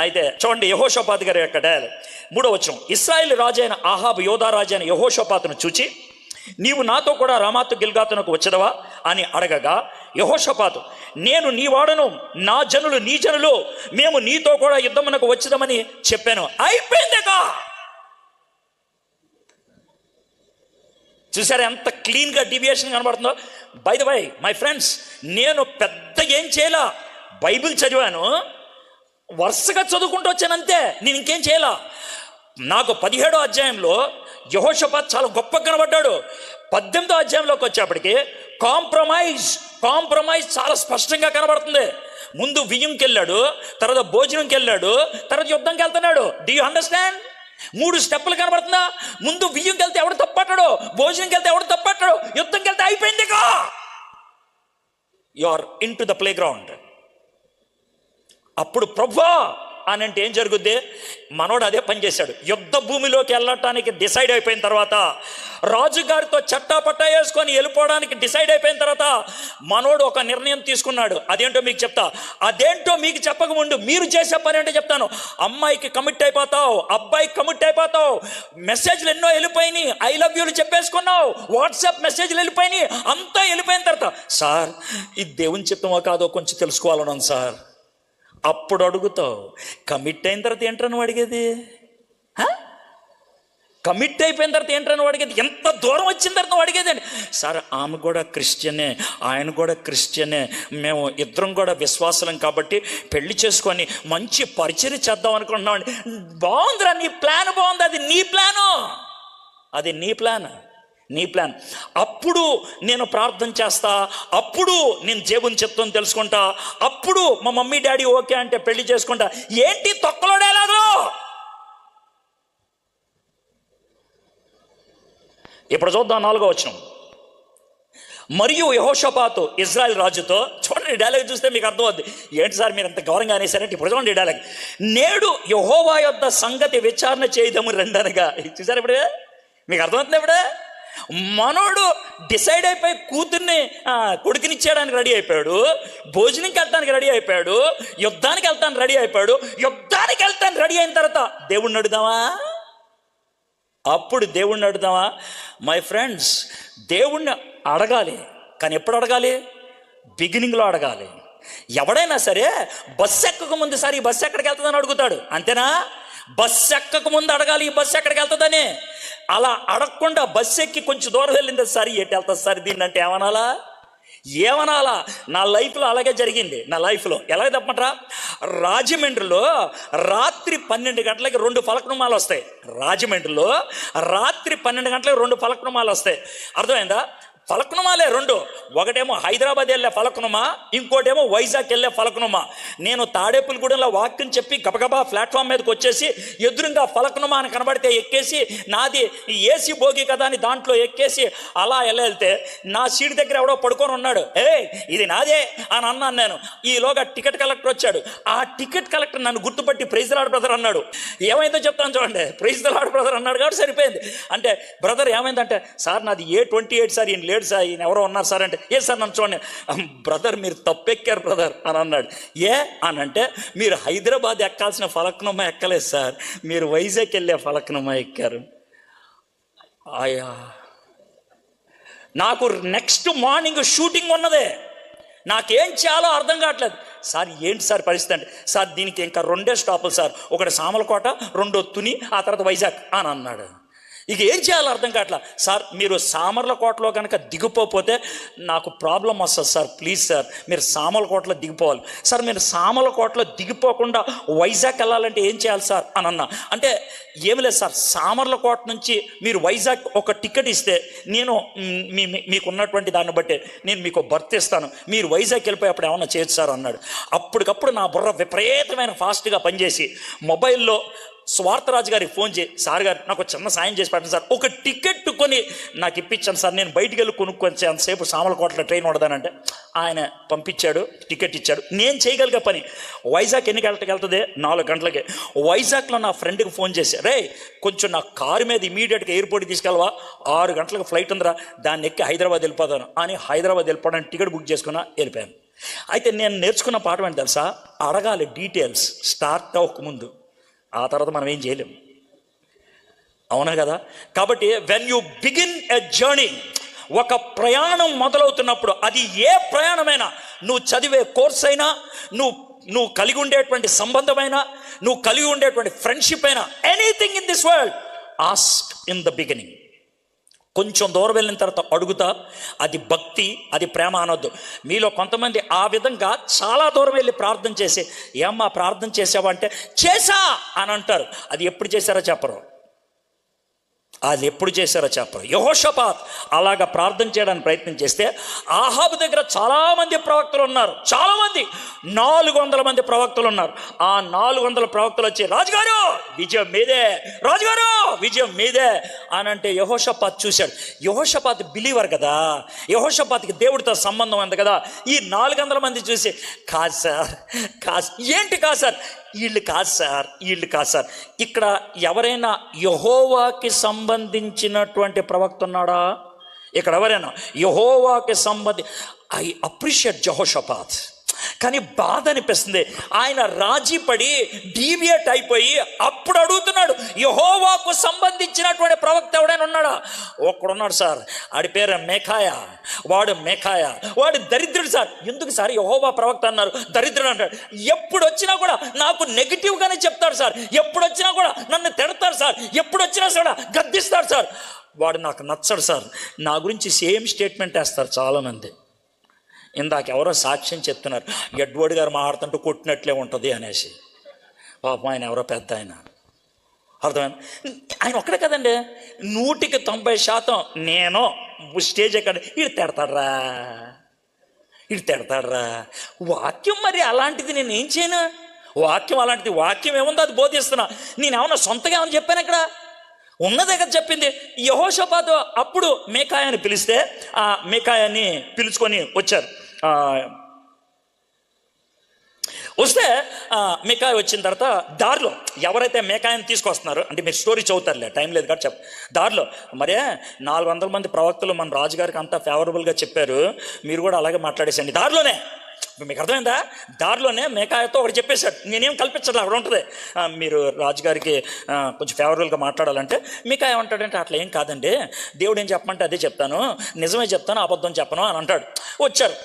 అయితే చూడండి యెహోషాపాతు గారి యొక్క డయల్ 3వ వచనం. ఇశ్రాయేలు రాజు అయిన ఆహాబు యోధా రాజు అయిన యెహోషాపాతును చూచి, నీవు నాతో కూడా రామాతు గిల్గాతునకు వచ్చదవా అని అడగగా, యెహోషాపాతు, నేను నీ వాడను, నా జనులు నీ జనులు, మేము నీతో కూడా యుద్ధమునకు వచ్చదమని చెప్పాను. అయిపోయిందిగా. చూసారా ఎంత క్లీన్గా డీవియేషన్ కనబడుతుందో? By the way my friends, నేను పెద్ద ఏం చేయాల, బైబిల్ చదివాను, వరుసగా చదువుకుంటూ వచ్చానంతే, నేను ఇంకేం చేయాల. నాకు 17వ అధ్యాయంలో యెహోషాపాత్ చాలా గొప్ప కనబడ్డాడు. 18వ అధ్యాయంలోకి వచ్చేప్పటికి కాంప్రమైజ్ చాలా స్పష్టంగా కనబడుతుంది. ముందు వియ్యంకి వెళ్ళాడు, తర్వాత భోజనంకి వెళ్ళాడు, తర్వాత యుద్ధంకి వెళ్తున్నాడు. Do you understand? 3 స్టెప్పులు కనబడుతుందా? ముందు బియ్యంకి వెళ్తే ఎవడు తప్పట్టాడు, భోజనంకి వెళ్తే ఎవడు తప్పట్టాడు, యుద్ధంకి వెళ్తే అయిపోయింది. You are into the playground. అప్పుడు ప్రభువా అని అంటే ఏం జరుగుద్ది? మనోడు అదే పని చేశాడు. యుద్ధ భూమిలోకి వెళ్ళటానికి డిసైడ్ అయిపోయిన తర్వాత, రాజుగారితో చట్టాపట్టా వేసుకొని వెళ్ళిపోవడానికి డిసైడ్ అయిపోయిన తర్వాత మనోడు ఒక నిర్ణయం తీసుకున్నాడు. అదేంటో మీకు చెప్తా. అదేంటో మీకు చెప్పకముందు మీరు చేసే పని అంటే చెప్తాను. అమ్మాయికి కమిట్ అయిపోతావు, అబ్బాయికి కమిట్ అయిపోతావు, మెసేజ్లు ఎన్నో వెళ్ళిపోయినాయి, ఐ లవ్ యూలు చెప్పేసుకున్నావు, వాట్సాప్ మెసేజ్లు వెళ్ళిపోయినాయి, అంతా వెళ్ళిపోయిన తర్వాత సార్ ఇది దేవుని చిత్తమో కాదో కొంచెం తెలుసుకోవాలన్నాను సార్. అప్పుడు అడుగుతావు. కమిట్ అయిన తర్వాత ఏంట్రా నువ్వు అడిగేది? కమిట్ అయిపోయిన తర్వాత ఏంట్రా నువ్వు అడిగేది? ఎంత దూరం వచ్చిన తర్వాత నువ్వు అడిగేదండి. సార్ ఆమె కూడా క్రిస్టియనే, ఆయన కూడా క్రిస్టియనే, మేము ఇద్దరం కూడా విశ్వాసం కాబట్టి పెళ్లి చేసుకొని మంచి పరిచర్య చేద్దాం అనుకుంటున్నామండి. బాగుందిరా, నీ ప్లాన్ బాగుంది, అది నీ ప్లాను, అది నీ ప్లాన్, నీ ప్లాన్. అప్పుడు నేను ప్రార్థన చేస్తా, అప్పుడు నేను దేవుని చిత్తం తెలుసుకుంటా, అప్పుడు మా మమ్మీ డాడీ ఓకే అంటే పెళ్లి చేసుకుంటా. ఏంటి తొక్కలో డైలాగు? ఇప్పుడు చూద్దాం 4వ వచనం. మరియు యెహోషాపాతు ఇజ్రాయెల్ రాజుతో, చూడండి డైలాగ్ చూస్తే మీకు అర్థమవుద్ది. ఏంటి సార్ మీరు ఎంత గౌరవంగా అనేసారంటే ఇప్పుడు చూడండి డైలాగ్. నేడు యెహోవా యొద్ద సంగతి విచారణ చేయదము రెండనగా. చూసారు ఇప్పుడు? మీకు అర్థమవుతుంది? ఇప్పుడు మనోడు డిసైడ్ అయిపోయి కూతుర్ని కొడుకునిచ్చేయడానికి రెడీ అయిపోయాడు, భోజనంకి వెళ్తానికి రెడీ అయిపోయాడు, యుద్ధానికి వెళ్తానికి రెడీ అయిపోయాడు. యుద్ధానికి వెళ్తానికి రెడీ అయిన తర్వాత దేవుణ్ణి అడుగుదామా? అప్పుడు దేవుణ్ణి అడుగుదామా? మై ఫ్రెండ్స్, దేవుణ్ణి అడగాలి, కానీ ఎప్పుడు అడగాలి? బిగినింగ్లో అడగాలి. ఎవడైనా సరే బస్సు ఎక్కక ముందు సార్ ఈ బస్సు ఎక్కడికి వెళ్తుందని అడుగుతాడు, అంతేనా? బస్సు ఎక్కక ముందు అడగాలి ఈ బస్సు ఎక్కడికి వెళ్తుందని. అలా అడగకుండా బస్సు ఎక్కి కొంచెం దూరం వెళ్ళింది సార్ ఎటు వెళ్తుంది సార్ దీన్ని అంటే ఏమనాలా? నా లైఫ్లో అలాగే జరిగింది. నా లైఫ్లో ఎలాగ తప్పమంటారా? రాజమండ్రిలో రాత్రి 12 గంటలకి 2 ఫలక్నుమాలు వస్తాయి. రాజమండ్రిలో రాత్రి 12 గంటలకు 2 ఫలక్నుమాలు వస్తాయి. అర్థమైందా? ఫలక్నుమాలే 2. ఒకటేమో హైదరాబాద్ వెళ్ళే ఫలక్నుమా, ఇంకోటేమో వైజాగ్ వెళ్ళే ఫలక్నుమా. నేను తాడేపులగూడెంలో వాక్యం చెప్పి గబగబా ప్లాట్ఫామ్ మీదకి వచ్చేసి ఎదురుగా ఫలక్నుమా అని కనబడితే ఎక్కేసి, నాది ఏసీ భోగి కదా అని దాంట్లో ఎక్కేసి అలా వెళ్తే నా సీట్ దగ్గర ఎవడో పడుకొని ఉన్నాడు. ఇది నాదే అని అన్నాను నేను. ఈలోగా టికెట్ కలెక్టర్ వచ్చాడు. ఆ టికెట్ కలెక్టర్ నన్ను గుర్తుపట్టి ప్రైజ్ ది లార్డ్ బ్రదర్ అన్నాడు. ఏమైందో చెప్తాను చూడండి. ప్రైజ్ ది లార్డ్ బ్రదర్ అన్నాడు కాబట్టి సరిపోయింది. అంటే బ్రదర్ ఏమైందంటే, సార్ నాది A28 సార్, ఈయన లేడు సార్, ఈయన ఎవరో ఉన్నారు సార్ అంటే, ఏ సార్ నన్ను చూడండి. బ్రదర్ మీరు తప్పెక్కారు బ్రదర్ అని అన్నాడు. ఏ అని అంటే, మీరు హైదరాబాద్ ఎక్కాల్సిన ఫలక్నుమా ఎక్కలేదు సార్, మీరు వైజాగ్ వెళ్ళే ఫలక్నుమా ఎక్కారు. ఆయా, నాకు నెక్స్ట్ మార్నింగ్ షూటింగ్ ఉన్నదే, నాకేం చేయాలో అర్థం కావట్లేదు. సార్ ఏంటి సార్ పరిస్థితి అంటే, సార్ దీనికి ఇంకా 2 స్టాపులు సార్, ఒకటి సామలకోట, 2 తుని, ఆ తర్వాత వైజాగ్ అని అన్నాడు. ఇక ఏం చేయాలో అర్థం కావట్లా. సార్ మీరు సామర్లకోటలో కనుక దిగిపోతే నాకు ప్రాబ్లం వస్తుంది సార్, ప్లీజ్ సార్ మీరు సామర్లకోటలో దిగిపోవాలి. సార్ మీరు సామర్లకోటలో దిగిపోకుండా వైజాగ్ వెళ్ళాలంటే ఏం చేయాలి సార్ అని అన్నా. అంటే ఏమి లేదు సార్, సామర్లకోట నుంచి మీరు వైజాగ్ ఒక టికెట్ ఇస్తే నేను మీకు ఉన్నటువంటి దాన్ని బట్టి నేను మీకు బర్త్ ఇస్తాను, మీరు వైజాగ్ వెళ్ళిపోయేప్పుడు ఏమన్నా చేయొచ్చు సార్ అన్నాడు. అప్పటికప్పుడు నా బుర్ర విపరీతమైన ఫాస్ట్గా పనిచేసి మొబైల్లో స్వార్థరాజు గారికి ఫోన్ చేయి, సార్ గారు నాకు చిన్న సాయం చేసి పెట్టండి సార్, ఒక టికెట్ కొని నాకు ఇప్పించాను సార్, నేను బయటికి వెళ్ళి కొనుక్కొని అంతసేపు సామలకోటలో ట్రైన్ ఉండదానంటే ఆయన పంపించాడు, టికెట్ ఇచ్చాడు. నేను చేయగలిగే పని, వైజాగ్ ఎన్ని గంటలకు వెళ్తుంది? 4 గంటలకి. వైజాగ్లో నా ఫ్రెండ్కి ఫోన్ చేసి, రే కొంచెం నా కారు మీద ఇమీడియట్గా ఎయిర్పోర్ట్కి తీసుకెళ్ళవా, 6 గంటలకు ఫ్లైట్ ఉందిరా, దాన్ని ఎక్కి హైదరాబాద్ వెళ్ళిపోతాను అని హైదరాబాద్ వెళ్ళిపోవడానికి టికెట్ బుక్ చేసుకున్నా, వెళ్ళిపోయాను. అయితే నేను నేర్చుకున్న పాఠం ఏంటి తెలుసా? అడగాలి డీటెయిల్స్ స్టార్ట్ అవ్వకముందు, ఆ తర్వాత మనం ఏం చేయలేం. అవునా కదా? కాబట్టి when you begin a journey, ఒక ప్రయాణం మొదలవుతున్నప్పుడు, అది ఏ ప్రయాణమైనా, నువ్వు చదివే కోర్స్ అయినా, నువ్వు కలిగి ఉండేటువంటి సంబంధమైనా, నువ్వు కలిగి ఉండేటువంటి ఫ్రెండ్షిప్ అయినా, anything in this world ask in the beginning. కొంచెం దూరం వెళ్ళిన తర్వాత అడుగుతా, అది భక్తి, అది ప్రేమ అనొద్దు. మీలో కొంతమంది ఆ విధంగా చాలా దూరం వెళ్ళి ప్రార్థన చేసి, ఏమ్మా ప్రార్థన చేసావా అంటే చేసా అని అంటారు. అది ఎప్పుడు చేశారో చెప్పరు. అది ఎప్పుడు చేశారో చెప్పరు. యెహోషాపాత్ అలాగా ప్రార్థన చేయడానికి ప్రయత్నం చేస్తే ఆహాబు దగ్గర చాలామంది ప్రవక్తలు ఉన్నారు, చాలామంది 400 మంది ప్రవక్తలు ఉన్నారు. ఆ 400 ప్రవక్తలు వచ్చి రాజుగారు విజయం మీదే, రాజుగారు విజయం మీదే అని అంటే యెహోషాపాత్ చూశాడు. యెహోషాపాత్ బిలీవర్ కదా, యెహోషాపాత్కి దేవుడితో సంబంధం ఉంది కదా. ఈ 400 మంది చూసి కాదు సార్, కాదు ఏంటి కాదు సార్, వీళ్ళు కాదు సార్, వీళ్ళు కాదు సార్. ఇక్కడ ఎవరైనా యెహోవాకి సంబంధించినటువంటి ప్రవక్త ఉన్నాడా? ఇక్కడ ఎవరైనా యెహోవాకి ఐ అప్రిషియేట్ యెహోషాపాత్. కానీ బాధ అనిపిస్తుంది, ఆయన రాజీ పడి డీవియేట్ అయిపోయి అప్పుడు అడుగుతున్నాడు యెహోవాకు సంబంధించినటువంటి ప్రవక్త ఎవడైనా ఉన్నాడా? ఒక్కడున్నాడు సార్, ఆడి పేరు మేకాయ. వాడు దరిద్రుడు సార్. ఎందుకు సార్ యెహోవా ప్రవక్త అన్నారు, దరిద్రుడు అంటాడు. ఎప్పుడు వచ్చినా కూడా నాకు నెగిటివ్గానే చెప్తాడు సార్, ఎప్పుడు వచ్చినా కూడా నన్ను తిడతాడు సార్, ఎప్పుడు వచ్చినా కూడా గద్దిస్తాడు సార్. వాడు నాకు నచ్చడు సార్. నా గురించి సేమ్ స్టేట్మెంట్ వేస్తారు చాలామంది. ఇందాక ఎవరో సాక్ష్యం చెప్తున్నారు, ఎడ్వర్డ్ గారు మాట్లాడుతుంటూ కొట్టినట్లే ఉంటుంది అనేసి. పాపం ఆయన ఎవరో పెద్ద ఆయన, అర్థమైంది. ఆయన ఒక్కడే కదండి, 100% నేను స్టేజ్ ఎక్కడ ఇటు తిడతాడరా. వాక్యం మరి అలాంటిది, నేను ఏం చేయను? వాక్యం అలాంటిది, వాక్యం ఏముందో అది బోధిస్తున్నా. నేను ఏమన్నా సొంతగా ఏమని చెప్పాను? ఇక్కడ ఉన్నదే కదా చెప్పింది. యెహోషాపాతు అప్పుడు మేకాయాని పిలిస్తే ఆ మేకాయాన్ని పిలుచుకొని వచ్చారు. వస్తే మేకాయ వచ్చిన తర్వాత దారిలో ఎవరైతే మేకాయని తీసుకొస్తున్నారో, అంటే మీరు స్టోరీ చదువుతారులే, టైం లేదు కాబట్టి దారిలో మరే 400 మంది ప్రవక్తలు మన రాజుగారికి అంతా ఫేవరబుల్గా చెప్పారు, మీరు కూడా అలాగే మాట్లాడేసండి. దారిలోనే మీకు అర్థమైందా? దారిలోనే మేకాయతో ఒకటి చెప్పేశాడు, నేనేం కల్పించట్లే, అక్కడ ఉంటుంది. మీరు రాజుగారికి కొంచెం ఫేవరబుల్గా మాట్లాడాలంటే మేకాయ ఏమంటాడంటే, అట్లా ఏం కాదండి, దేవుడు ఏం చెప్పమంటే అదే చెప్తాను, నిజమే చెప్తాను, అబద్ధం చెప్పను అని అంటాడు. వచ్చారు.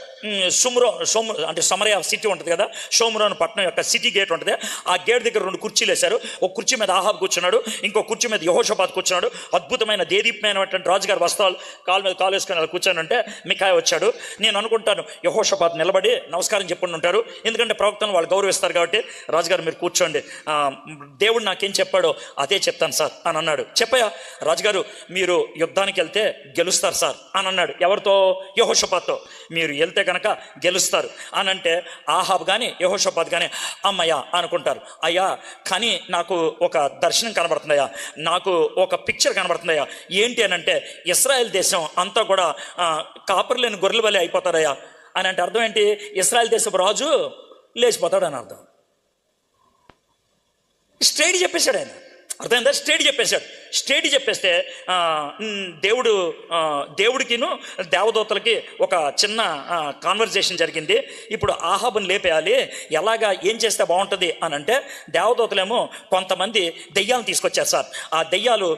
అంటే సమరయ సిటీ ఉంటుంది కదా, షోమ్రోన్ పట్టణం యొక్క సిటీ గేట్ ఉంటుంది. ఆ గేట్ దగ్గర 2 కుర్చీలు వేశారు. ఒక కుర్చీ మీద ఆహాబ్ కూర్చున్నాడు, ఇంకో కుర్చీ మీద యెహోషాపాత్ కూర్చున్నాడు. అద్భుతమైన దేదీప్యమైనటువంటి రాజుగారి వస్త్రాలు కాలు మీద కాలు వేసుకొని అలా కూర్చొని మికాయ వచ్చాడు. నేను అనుకుంటాను యెహోషాపాత్ నిలబడి నమస్కారం చెప్పుకుంటూ ఉంటారు, ఎందుకంటే ప్రవక్తను వాళ్ళు గౌరవిస్తారు కాబట్టి. రాజుగారు మీరు కూర్చోండి, దేవుడు నాకేం చెప్పాడో అదే చెప్తాను సార్ అని అన్నాడు. చెప్పయా రాజుగారు, మీరు యుద్ధానికి వెళ్తే గెలుస్తారు సార్ అని అన్నాడు. ఎవరితో? యెహోషాపాత్తో. మీరు వెళ్తే కనుక గెలుస్తారు అని అంటే ఆహాబ్ కానీ యెహోషాపాత్ కానీ అమ్మయ్యా అనుకుంటారు. అయ్యా కానీ నాకు ఒక దర్శనం కనబడుతుందయ్యా, నాకు ఒక పిక్చర్ కనబడుతుందయ్యా. ఏంటి అని అంటే ఇశ్రాయేల్ దేశం అంతా కూడా కాపరి లేని గొర్రెల వలె అయిపోతారయ్యా అని అంటే అర్థం ఏంటి? ఇశ్రాయేల్ దేశపు రాజు లేచిపోతాడు అని అర్థం. స్ట్రైట్ చెప్పేశాడు ఆయన, అర్థమైందా? స్ట్రైట్ చెప్పేస్తే దేవుడికిను దేవదూతలకి ఒక చిన్న కాన్వర్జేషన్ జరిగింది. ఇప్పుడు ఆహాబుని లేపేయాలి, ఎలాగా ఏం చేస్తే బాగుంటుంది అని అంటే దేవదూతలేమో కొంతమంది దెయ్యాలను తీసుకొచ్చారు సార్. ఆ దెయ్యాలు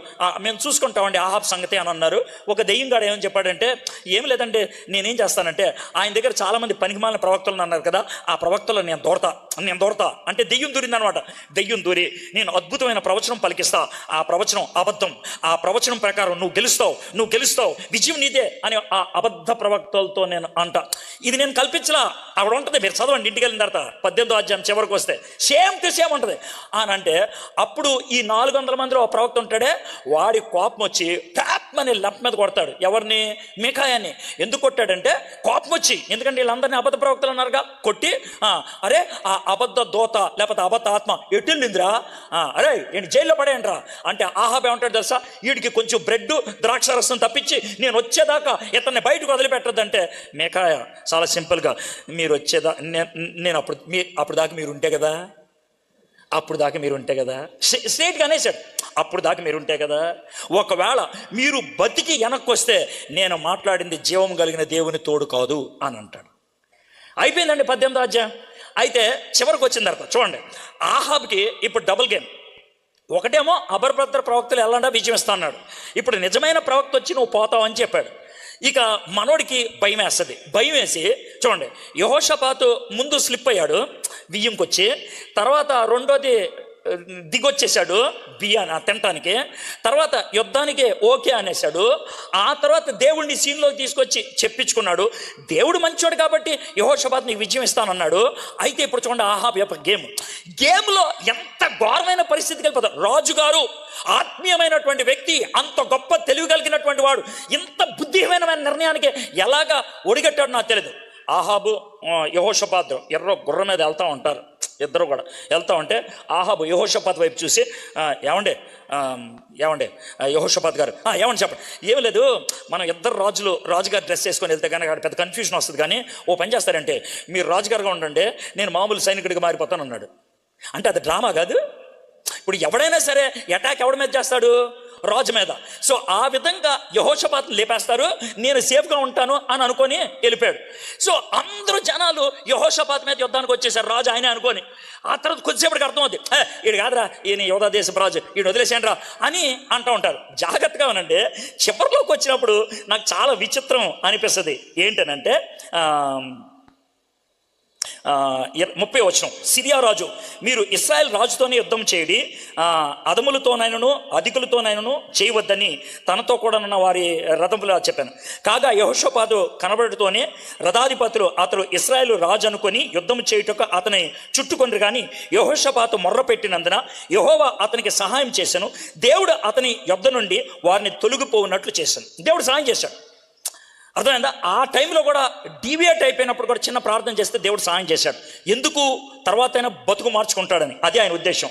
మేము చూసుకుంటామండి ఆహాబ్ సంగతి అని అన్నారు. ఒక దెయ్యం గాడు ఏమని చెప్పాడంటే, ఏం లేదంటే నేనేం చేస్తానంటే, ఆయన దగ్గర చాలామంది పనికిమాలిన ప్రవక్తలు అన్నారు కదా, ఆ ప్రవక్తలు నేను దూరతా అంటే దెయ్యం దూరిందనమాట. దెయ్యం దూరి నేను అద్భుతమైన ప్రవచనం పలికిస్తా, ఆ ప్రవచనం అబద్ధం, ఆ ప్రవచనం ప్రకారం నువ్వు గెలుస్తావు, విజయం నీదే అని ఆ అబద్ధ ప్రవక్తలతో నేను అంట. ఇది నేను కల్పించలా, అక్కడ ఉంటుంది, మీరు చదవండి ఇంటికి వెళ్ళిన తర్వాత 18వ అధ్యాయం చివరికి వస్తే సేమ్ టు సేమ్ ఉంటుంది అని అంటే. అప్పుడు ఈ 400 మందిలో ఒక ప్రవక్త ఉంటాడే, వాడి కోపం వచ్చి ట్యాప్మని లంప్ మీద కొడతాడు. ఎవరిని? మికాయాని. ఎందుకు కొట్టాడంటే కోపం వచ్చి, ఎందుకంటే వీళ్ళందరినీ అబద్ధ ప్రవక్తలు అన్నారుగా, కొట్టి అరే ఆ అబద్ధ దోత లేకపోతే అబద్ధ ఆత్మ ఎటులిందిరా, అరే ఏంటి జైల్లో పడేయండిరా అంటే ఆహాబ్ ఏమంటాడు తెలుసా, వీడికి కొంచెం బ్రెడ్ ద్రాక్షారసం తప్పించి నేను వచ్చేదాకా ఇతన్ని బయటకు వదిలిపెట్టద్దంటే మేకాయ చాలా సింపుల్గా, మీరు వచ్చేదా నేను అప్పుడు దాకా మీరు ఉంటే కదా స్ట్రైట్గా అనేసాడు, అప్పుడు దాకా మీరు ఉంటే కదా, ఒకవేళ మీరు బతికి వెనక్కి వస్తే నేను మాట్లాడింది జీవం కలిగిన దేవుని తోడు కాదు అని అంటాడు. అయిపోయిందండి 18వ అధ్యాయం. అయితే చివరికి వచ్చిన తర్వాత చూడండి, ఆహాబ్కి ఇప్పుడు డబుల్ గేమ్. ఒకటేమో అబద్ధ ప్రవక్తలు ఎలాండా విజయం ఇస్తా అన్నాడు, ఇప్పుడు నిజమైన ప్రవక్త వచ్చి నువ్వు పోతావు అని చెప్పాడు. ఇక మనోడికి భయం వేస్తుంది. భయం వేసి చూడండి, యెహోషాపాతు ముందు స్లిప్ అయ్యాడు వియ్యంకి వచ్చి, తర్వాత రెండోది దిగొచ్చేసాడు బియ్యాన్ని తినటానికి. తర్వాత యుద్ధానికి ఓకే అనేసాడు. ఆ తర్వాత దేవుడిని సీన్లోకి తీసుకొచ్చి చెప్పించుకున్నాడు. దేవుడు మంచోడు కాబట్టి యెహోషాపాతు నీకు విజయం ఇస్తానన్నాడు. అయితే ఇప్పుడు చూడండి ఆహాబు యొక్క గేమ్లో ఎంత ఘోరమైన పరిస్థితికి వెళ్ళిపోతారు. రాజుగారు ఆత్మీయమైనటువంటి వ్యక్తి, అంత గొప్ప తెలివి కలిగినటువంటి వాడు, ఇంత బుద్ధిహీనమైన నిర్ణయానికి ఎలాగా ఒడిగట్టాడు నాకు తెలియదు. ఆహాబు యెహోషాపాతు గుర్రం మీద వెళ్తూ ఉంటారు, ఇద్దరు కూడా వెళ్తూ ఉంటే ఆహాబు యెహోషాపాతు వైపు చూసి ఏమండే యెహోషాపాతు గారు ఏమని చెప్పండి. ఏం లేదు, మనం ఇద్దరు రాజుగారు డ్రెస్ వేసుకొని వెళ్తే కానీ పెద్ద కన్ఫ్యూజన్ వస్తుంది, కానీ ఓ పని చేస్తారంటే మీరు రాజుగారుగా ఉండండి, నేను మామూలు సైనికుడిగా మారిపోతాను అన్నాడు. అంటే అది డ్రామా కాదు. ఇప్పుడు ఎవడైనా సరే అటాక్ ఎవడి మీద చేస్తాడు? రాజు మీద. సో ఆ విధంగా యెహోషాపాతుని లేపేస్తారు, నేను సేఫ్గా ఉంటాను అని అనుకొని వెళ్ళిపోయాడు. సో అందరూ జనాలు యెహోషాపాతు మీద యుద్ధానికి వచ్చేసారు, రాజు ఆయన అనుకొని. ఆ తర్వాత కొద్దిసేపటికి అర్థమవుతుంది, ఈడు కాదురా, ఈయన యోధా దేశపు రాజు, ఈయన వదిలేసేయండి రా అని అంటూ ఉంటారు. జాగ్రత్తగా ఉనండి. చివరిలోకి వచ్చినప్పుడు నాకు చాలా విచిత్రం అనిపిస్తుంది. ఏంటనంటే 30వ వచనం, సిరియా రాజు, మీరు ఇశ్రాయేల్ రాజుతోనే యుద్ధం చేయడి, అదములతోనైనను అధికులతోనైనను చేయవద్దని తనతో కూడా ఉన్న వారి రథములు చెప్పాను. కాగా యెహోషాపాతు కనబడుతూనే రథాధిపతులు అతడు ఇశ్రాయేలు రాజు అనుకొని యుద్ధం చేయుటకు అతని చుట్టుకొండ్రు. కానీ యెహోషాపాతు మొర్ర పెట్టినందున యెహోవా అతనికి సహాయం చేశాను. దేవుడు అతని యుద్ధ నుండి వారిని తొలగిపోవున్నట్లు చేశాను. దేవుడు సహాయం చేశాడు. అర్థమైందా? ఆ టైంలో కూడా డీవియేట్ అయిపోయినప్పుడు కూడా చిన్న ప్రార్థన చేస్తే దేవుడు సహాయం చేశాడు. ఎందుకు? తర్వాత అయినా బతుకు మార్చుకుంటాడని. అది ఆయన ఉద్దేశం.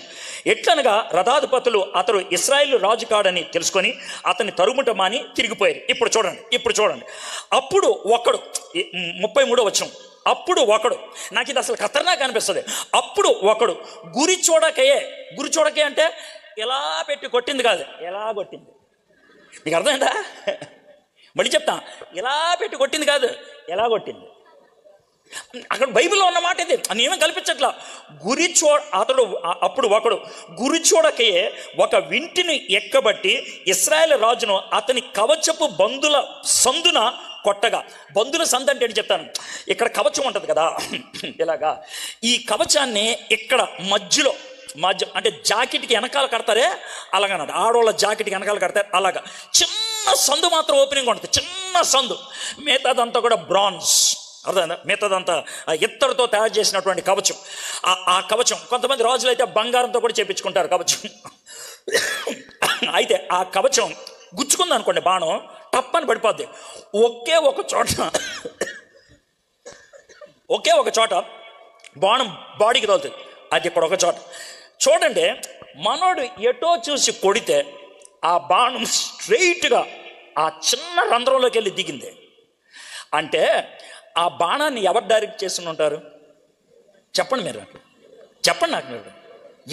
ఎట్లనగా రథాధిపతులు అతడు ఇశ్రాయేలు రాజు కాడని తెలుసుకొని అతన్ని తరుముట మాని తిరిగిపోయారు. ఇప్పుడు చూడండి. అప్పుడు ఒకడు, 33వ వచనం, అప్పుడు ఒకడు, నాకు ఇది అసలు ఖతర్నాక్ అనిపిస్తుంది. అప్పుడు ఒకడు గురి చూడకే అంటే ఎలా పెట్టి కొట్టింది కాదు, ఎలా కొట్టింది. మీకు అర్థమైందా? మళ్ళీ చెప్తా, ఇలా పెట్టి కొట్టింది కాదు, ఎలా కొట్టింది. అక్కడ బైబిల్లో ఉన్న మాట ఇది, నేనేం కల్పించట్లా. అప్పుడు ఒకడు గురి చూడకే ఒక వింటిని ఎక్కబట్టి ఇశ్రాయేలు రాజును అతని కవచపు బందుల సందున కొట్టగా. బందుల సందు అంటే ఏంటి చెప్తాను. ఇక్కడ కవచం ఉంటుంది కదా, ఇలాగా ఈ కవచాన్ని ఇక్కడ మధ్య అంటే జాకెట్కి వెనకాల కడతారే అలాగన్నాడు. ఆడవాళ్ళ జాకెట్కి వెనకాల కడతారు అలాగా. చిన్న సందు మాత్రం ఓపెనింగ్ ఉంటుంది, చిన్న సందు. మిగతాదంతా కూడా బ్రాంజ్. అర్థమైందా? మిగతాదంతా ఇత్తడితో తయారు చేసినటువంటి కవచం. ఆ కవచం కొంతమంది రాజులు అయితే బంగారంతో కూడా చేపించుకుంటారు కవచం. అయితే ఆ కవచం గుచ్చుకుంది అనుకోండి, బాణం టప్పని పడిపోద్ది. ఒకే ఒక చోట బాణం బాడీకి తగులుతుంది. అది ఇక్కడ ఒక చోట. చూడండి, మనోడు ఎటో చూసి కొడితే ఆ బాణం స్ట్రెయిట్గా ఆ చిన్న రంధ్రంలోకి వెళ్ళి దిగింది. అంటే ఆ బాణాన్ని ఎవరు డైరెక్ట్ చేస్తూ ఉంటారు? చెప్పండి నాకు మీరు.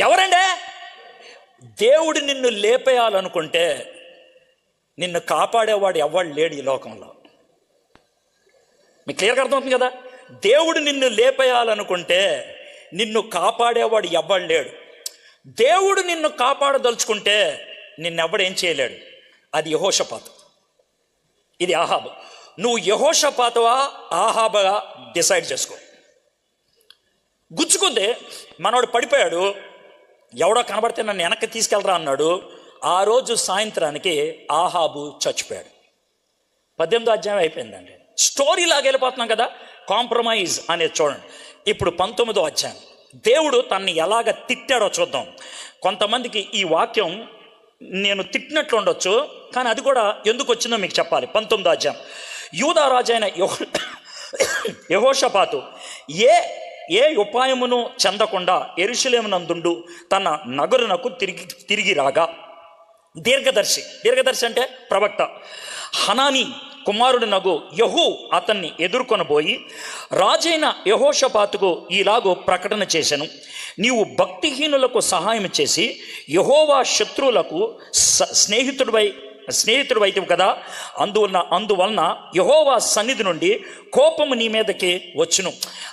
ఎవరంటే? దేవుడు నిన్ను లేపేయాలనుకుంటే నిన్ను కాపాడేవాడు ఎవడు లేడు ఈ లోకంలో. మీకు క్లియర్గా అర్థమవుతుంది కదా? దేవుడు నిన్ను లేపేయాలనుకుంటే నిన్ను కాపాడేవాడు ఎవ్వడు లేడు. దేవుడు నిన్ను కాపాడదలుచుకుంటే నిన్నెవ్వడేం చేయలేడు. అది యెహోషాపాతు, ఇది ఆహాబు. నువ్వు యెహోషాపాతువా ఆహాబుగా డిసైడ్ చేసుకో. గుచ్చుకుంది, మనోడు పడిపోయాడు. ఎవడో కనబడితే నన్ను వెనక్కి తీసుకెళ్ళరా అన్నాడు. ఆ రోజు సాయంత్రానికి ఆహాబు చచ్చిపోయాడు. 18వ అధ్యాయం అయిపోయిందండి. స్టోరీ లాగా వెళ్ళిపోతున్నాం కదా, కాంప్రమైజ్ అనేది చూడండి. ఇప్పుడు 19వ అధ్యాయం. దేవుడు తన్ని ఎలాగ తిట్టాడో చూద్దాం. కొంతమందికి ఈ వాక్యం నేను తిట్టినట్లు ఉండొచ్చు, కానీ అది కూడా ఎందుకు వచ్చిందో మీకు చెప్పాలి. 19వ అధ్యాయం. యూదా రాజైన యెహోషాపాతు ఏ ఉపాయమును చెందకుండా యెరూషలేమునందుండు తన నగరునకు తిరిగి రాగా దీర్ఘదర్శి అంటే ప్రవక్త హనానీ కుమారుడు నగు యెహూ అతన్ని ఎదుర్కొనబోయి రాజైన యెహోషాపాతుకు ఈలాగూ ప్రకటన చేశాను. నీవు భక్తిహీనులకు సహాయం చేసి యెహోవా శత్రువులకు స్నేహితుడివైతే కదా, అందువలన యెహోవా సన్నిధి నుండి కోపము నీ మీదకి వచ్చును.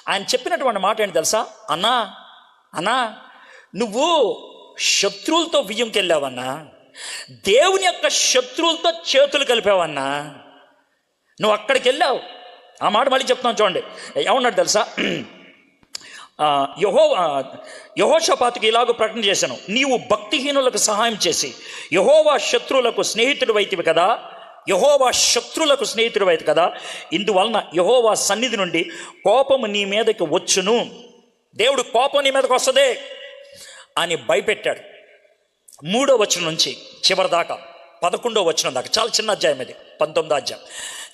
ఆయన చెప్పినటువంటి మాట ఏంటి తెలుసా? అన్నా నువ్వు శత్రువులతో బియ్యంకి వెళ్ళావన్నా, దేవుని యొక్క శత్రువులతో చేతులు కలిపావన్నా, నువ్వు అక్కడికి వెళ్ళావు. ఆ మాట మళ్ళీ చెప్తాను చూడండి. ఏమన్నాడు తెలుసా? యెహోషాపాతుకి ఇలాగ ప్రకటన చేశాను, నీవు భక్తిహీనులకు సహాయం చేసి యెహోవా శత్రువులకు స్నేహితుడు వైతివి కదా, యెహోవా శత్రువులకు స్నేహితుడు వైతి కదా, ఇందువలన యెహోవా సన్నిధి నుండి కోపము నీ మీదకి వచ్చును, దేవుడు కోపం నీ మీదకి వస్తుంది అని భయపెట్టాడు. 3వ వచనం నుంచి చివరి దాకా 11వ వచనం దాకా, చాలా చిన్న అధ్యాయం ఇది, 19వ అధ్యాయం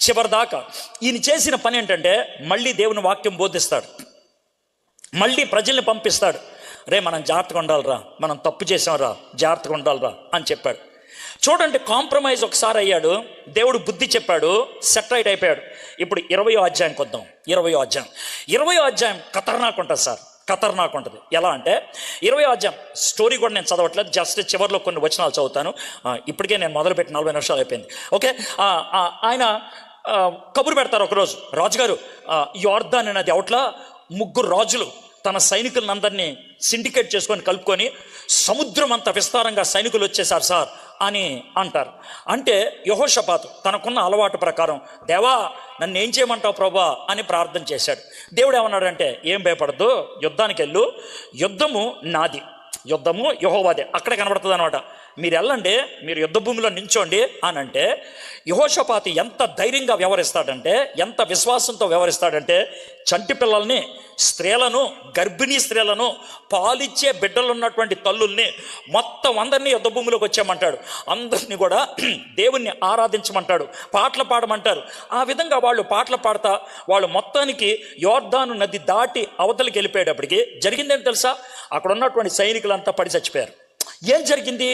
చివరి దాకా ఈయన చేసిన పని ఏంటంటే మళ్ళీ దేవుని వాక్యం బోధిస్తాడు, మళ్ళీ ప్రజల్ని పంపిస్తాడు. రే మనం జాగ్రత్తగా ఉండాలిరా, మనం తప్పు చేసాంరా, జాగ్రత్తగా ఉండాలిరా అని చెప్పాడు. చూడండి, కాంప్రమైజ్ ఒకసారి అయ్యాడు, దేవుడు బుద్ధి చెప్పాడు, సెటరైట్ అయిపోయాడు. ఇప్పుడు 20వ అధ్యాయానికి వద్దాం. 20వ అధ్యాయం ఖతర్నాక్ ఉంటుంది సార్, ఖతర్నాక్ ఉంటుంది. ఎలా అంటే 20వ అధ్యాయం స్టోరీ కూడా నేను చదవట్లేదు, జస్ట్ చివరిలో కొన్ని వచనాలు చదువుతాను. ఇప్పటికే నేను మొదలుపెట్టి 40 నిమిషాలు అయిపోయింది. ఓకే, ఆయన కబురు పెడతారు ఒకరోజు, రాజుగారు యోర్దాన్ నది అవట్ల 3 రాజులు తన సైనికులందరినీ సిండికేట్ చేసుకొని కలుపుకొని సముద్రం అంత విస్తారంగా సైనికులు వచ్చేసారు సార్ అని అంటారు. అంటే యెహోషాపాతు తనకున్న అలవాటు ప్రకారం, దేవా నన్ను ఏం చేయమంటావు ప్రభా అని ప్రార్థన చేశాడు. దేవుడు ఏమన్నాడంటే, ఏం భయపడద్దు, యుద్ధానికి వెళ్ళు, యుద్ధము నాది, యుద్ధము యెహోవాదే. అక్కడే కనబడుతుంది అనమాట. మీరు వెళ్ళండి, మీరు యుద్ధ భూమిలో నించోండి అని అంటే యెహోషాపాతు ఎంత ధైర్యంగా వ్యవహరిస్తాడంటే, ఎంత విశ్వాసంతో వ్యవహరిస్తాడంటే, చంటి పిల్లల్ని, స్త్రీలను, గర్భిణీ స్త్రీలను, పాలిచ్చే బిడ్డలు ఉన్నటువంటి తల్లుల్ని మొత్తం అందరినీ యుద్ధ భూమిలోకి వచ్చామంటాడు. అందరినీ కూడా దేవుణ్ణి ఆరాధించమంటాడు, పాటలు పాడమంటారు. ఆ విధంగా వాళ్ళు పాటలు పాడతా వాళ్ళు మొత్తానికి యోర్దాను నది దాటి అవతలికి వెళ్ళిపోయేటప్పటికి జరిగిందేంటి తెలుసా, అక్కడ ఉన్నటువంటి సైనికులంతా పడి చచ్చిపోయారు. ఏం జరిగింది,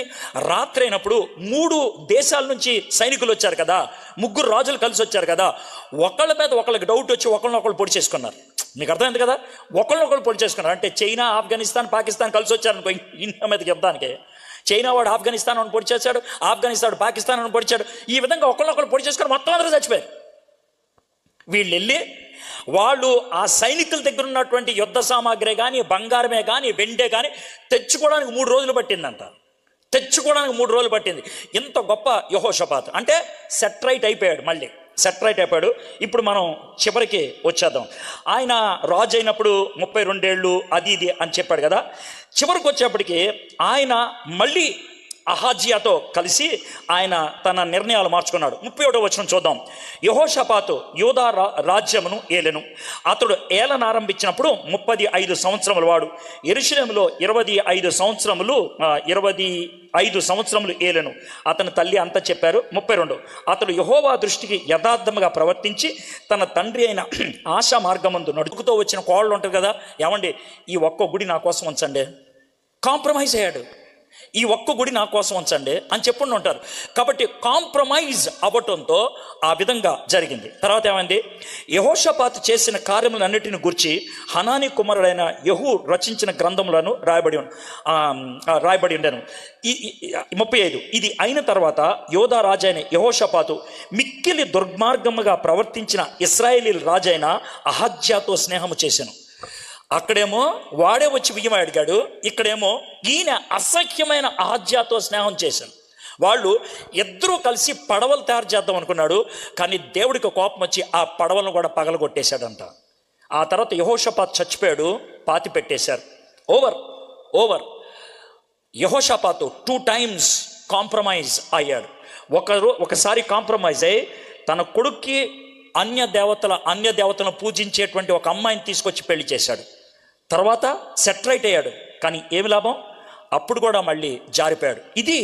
రాత్రి అయినప్పుడు 3 దేశాల నుంచి సైనికులు వచ్చారు కదా, 3 రాజులు కలిసి వచ్చారు కదా, ఒకళ్ళ మీద ఒకళ్ళకి డౌట్ వచ్చి ఒకళ్ళనొకళ్ళు పొడి చేసుకున్నారు. మీకు అర్థమైంది కదా, ఒకళ్ళనొకళ్ళు పొడి చేసుకున్నారు. అంటే చైనా, ఆఫ్ఘనిస్తాన్, పాకిస్తాన్ కలిసి వచ్చారనుకో ఇండియా మీదకి యుద్ధానికి, చైనా వాడు ఆఫ్ఘనిస్తాన్ అని పొడి చేశాడు, ఆఫ్ఘనిస్తాన్ పాకిస్తాన్ అని పొడిచాడు. ఈ విధంగా ఒకళ్ళనొకళ్ళు పొడి చేసుకొని మొత్తం అందరూ చచ్చిపోయారు. వీళ్ళు వెళ్ళి వాళ్ళు ఆ సైనికుల దగ్గర ఉన్నటువంటి యుద్ధ సామాగ్రి కానీ, బంగారమే కానీ, వెండే కానీ తెచ్చుకోవడానికి 3 రోజులు పట్టిందంట. తెచ్చుకోవడానికి 3 రోజులు పట్టింది. ఇంత గొప్ప యెహోషాపాతు అంటే సెటరైట్ అయిపోయాడు, మళ్ళీ సెటరైట్ అయిపోయాడు. ఇప్పుడు మనం చివరికి వచ్చేద్దాం. ఆయన రాజు అయినప్పుడు 32 ఏళ్ళు అది ఇది అని చెప్పాడు కదా, చివరికి వచ్చేప్పటికి ఆయన మళ్ళీ అహాజ్యాతో కలిసి ఆయన తన నిర్ణయాలు మార్చుకున్నాడు. 37వ వచనం చూద్దాం. యెహోషాపాతు యూదా రాజ్యమును ఏలెను. అతడు ఏలనారంభించినప్పుడు 35 సంవత్సరముల వాడు. యెరూషలేములో 25 సంవత్సరములు ఏలెను. అతని తల్లి అంతా చెప్పారు. 32 అతడు యెహోవా దృష్టికి యథార్థముగా ప్రవర్తించి తన తండ్రి అయిన ఆశా మార్గమందు నడుపుతూ వచ్చిన కోళ్ళు ఉంటుంది కదా, ఏమండి ఈ ఒక్క గుడి నా కోసం ఉంచండి, కాంప్రమైజ్ అయ్యాడు. ఈ ఒక్క గుడి నా కోసం ఉంచండి అని చెప్పుండి ఉంటారు. కాబట్టి కాంప్రమైజ్ అవ్వటంతో ఆ విధంగా జరిగింది. తర్వాత ఏమైంది, యెహోషాపాతు చేసిన కార్యములన్నిటిని గురించి హనానీ కుమారుడైన యెహూ రచించిన గ్రంథములను రాయబడి ఉండెను. 35 ఇది అయిన తర్వాత యోధా రాజైన యెహోషాపాతు మిక్కిలి దుర్మార్గముగా ప్రవర్తించిన ఇశ్రాయేలీల రాజైన అహజ్యాతో స్నేహము చేసెను. అక్కడేమో వాడే వచ్చి బియ్యం అడిగాడు, ఇక్కడేమో ఈయన అసఖ్యమైన అహజ్యాతో స్నేహం చేశాను. వాళ్ళు ఇద్దరూ కలిసి పడవలు తయారు చేద్దాం అనుకున్నాడు, కానీ దేవుడికి కోపం వచ్చి ఆ పడవలను కూడా పగలగొట్టేశాడంట. ఆ తర్వాత యెహోషాపాతు చచ్చిపోయాడు, పాతి పెట్టేశారు. ఓవర్. యెహోషాపాతు 2 times కాంప్రమైజ్ అయ్యాడు. ఒకసారి కాంప్రమైజ్ అయ్యి తన కొడుక్కి అన్య దేవతలను పూజించేటువంటి ఒక అమ్మాయిని తీసుకొచ్చి పెళ్లి చేశాడు. తర్వాత సెటరైట్ అయ్యాడు, కానీ ఏమి లాభం, అప్పుడు కూడా మళ్ళీ జారిపోయాడు. ఇది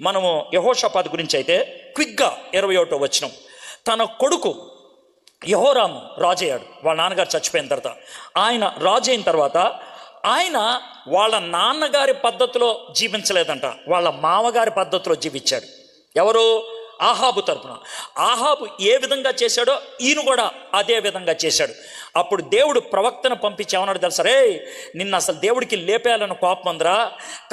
మనము యెహోషాపాతు గురించి. అయితే క్విక్గా 21వ వచనం. తన కొడుకు యెహోరాము రాజు అయ్యాడు, వాళ్ళ నాన్నగారు చచ్చిపోయిన తర్వాత. ఆయన రాజు అయిన తర్వాత ఆయన వాళ్ళ నాన్నగారి పద్ధతిలో జీవించలేదంట, వాళ్ళ మామగారి పద్ధతిలో జీవించాడు. ఎవరు? ఆహాబు తరపున. ఆహాబు ఏ విధంగా చేశాడో ఈయన కూడా అదే విధంగా చేశాడు. అప్పుడు దేవుడు ప్రవక్తను పంపించి ఏమన్నాడు తెలుసా, రే నిన్ను అసలు దేవుడికి లేపేయాలని కోపం ఉందిరా,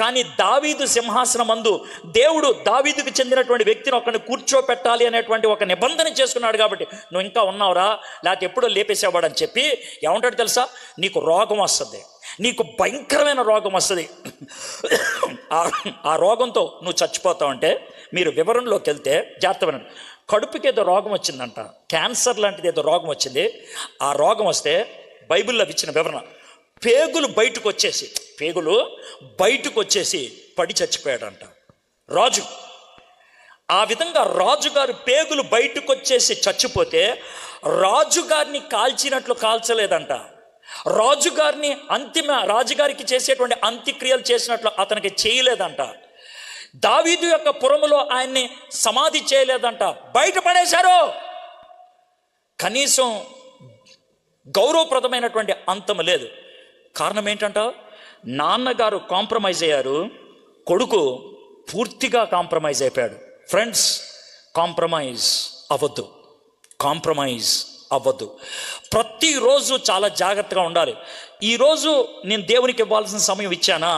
కానీ దావీదు సింహాసనం అందు దేవుడు దావీదుకు చెందినటువంటి వ్యక్తిని ఒకరిని కూర్చోపెట్టాలి అనేటువంటి ఒక నిబంధన చేసుకున్నాడు కాబట్టి నువ్వు ఇంకా ఉన్నావురా, లేకపోతే ఎప్పుడో లేపేసేవాడు అని చెప్పి ఏమంటాడు తెలుసా, నీకు రోగం వస్తుంది, నీకు భయంకరమైన రోగం వస్తుంది, ఆ రోగంతో నువ్వు చచ్చిపోతావు. అంటే మీరు వివరణలోకి వెళ్తే జాగ్రత్త వినండి. కడుపుకి ఏదో రోగం వచ్చిందంట, క్యాన్సర్ లాంటిది ఏదో రోగం వచ్చింది. ఆ రోగం వస్తే బైబిల్లో ఇచ్చిన వివరణ, పేగులు బయటకు వచ్చేసి పడి చచ్చిపోయాడంట రాజు. ఆ విధంగా రాజుగారు పేగులు బయటకు వచ్చేసి చచ్చిపోతే రాజుగారిని కాల్చినట్లు కాల్చలేదంట. రాజుగారికి చేసేటువంటి అంత్యక్రియలు చేసినట్లు అతనికి చేయలేదంట. దావీదు యొక్క పురములో ఆయన్ని సమాధి చేయలేదంట, బయట పడేశారు. కనీసం గౌరవప్రదమైనటువంటి అంతం లేదు. కారణం ఏంటంట, నాన్నగారు కాంప్రమైజ్ అయ్యారు, కొడుకు పూర్తిగా కాంప్రమైజ్ అయిపోయాడు. ఫ్రెండ్స్, కాంప్రమైజ్ అవ్వద్దు. ప్రతిరోజు చాలా జాగ్రత్తగా ఉండాలి. ఈరోజు నేను దేవునికి ఇవ్వాల్సిన సమయం ఇచ్చానా?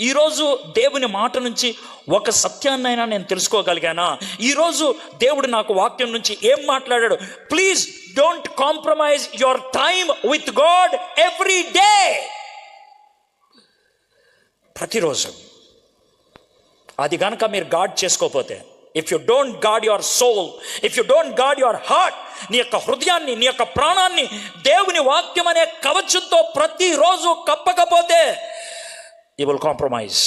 ఈరోజు దేవుని మాట నుంచి ఒక సత్యాన్నైనా నేను తెలుసుకోగలిగానా? ఈరోజు దేవుడు నాకు వాక్యం నుంచి ఏం మాట్లాడాడు? Please don't compromise your time with God every day. ప్రతిరోజు అది కనుక మీరు గాడ్ చేసుకోకపోతే, if you don't guard your soul, if you don't guard your heart, నీ యొక్క హృదయాన్ని, నీ యొక్క ప్రాణాన్ని దేవుని వాక్యం అనే కవచంతో ప్రతిరోజు కప్పకపోతే యు విల్ కాంప్రమైజ్.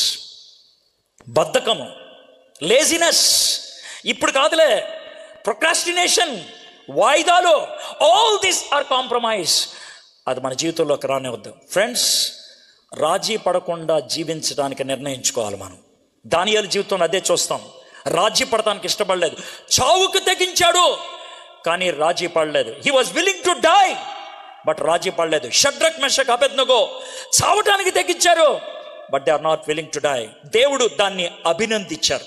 బద్ధకము, లేజినెస్, ఇప్పుడు కాదులే, ప్రొక్రాస్టినేషన్, వాయిదాలు, ఆల్ దిస్ ఆర్ కాంప్రమైజ్. అది మన జీవితంలోకి రానివద్దు. ఫ్రెండ్స్, రాజీ పడకుండా జీవించడానికి నిర్ణయించుకోవాలి మనం. దానియేలు జీవితంలో అదే చూస్తాం. రాజీ పడటానికి ఇష్టపడలేదు, చావుకు తెగించాడు కానీ రాజీ పడలేదు. He was willing to die but రాజీ పడలేదు. షడ్రక్, మెషక్, అబేద్నెగో చావటానికి తెగించారు but they are not willing to die. దేవుడు దాన్ని అభినందించారు.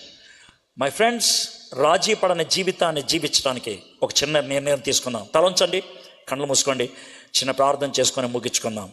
మై ఫ్రెండ్స్, రాజీ పడని జీవితాన్ని జీవించడానికి ఒక చిన్న నిర్ణయం తీసుకుందాం. తలంచండి, కళ్ళు మూసుకోండి, చిన్న ప్రార్థన చేసుకొని ముగించుకుందాం.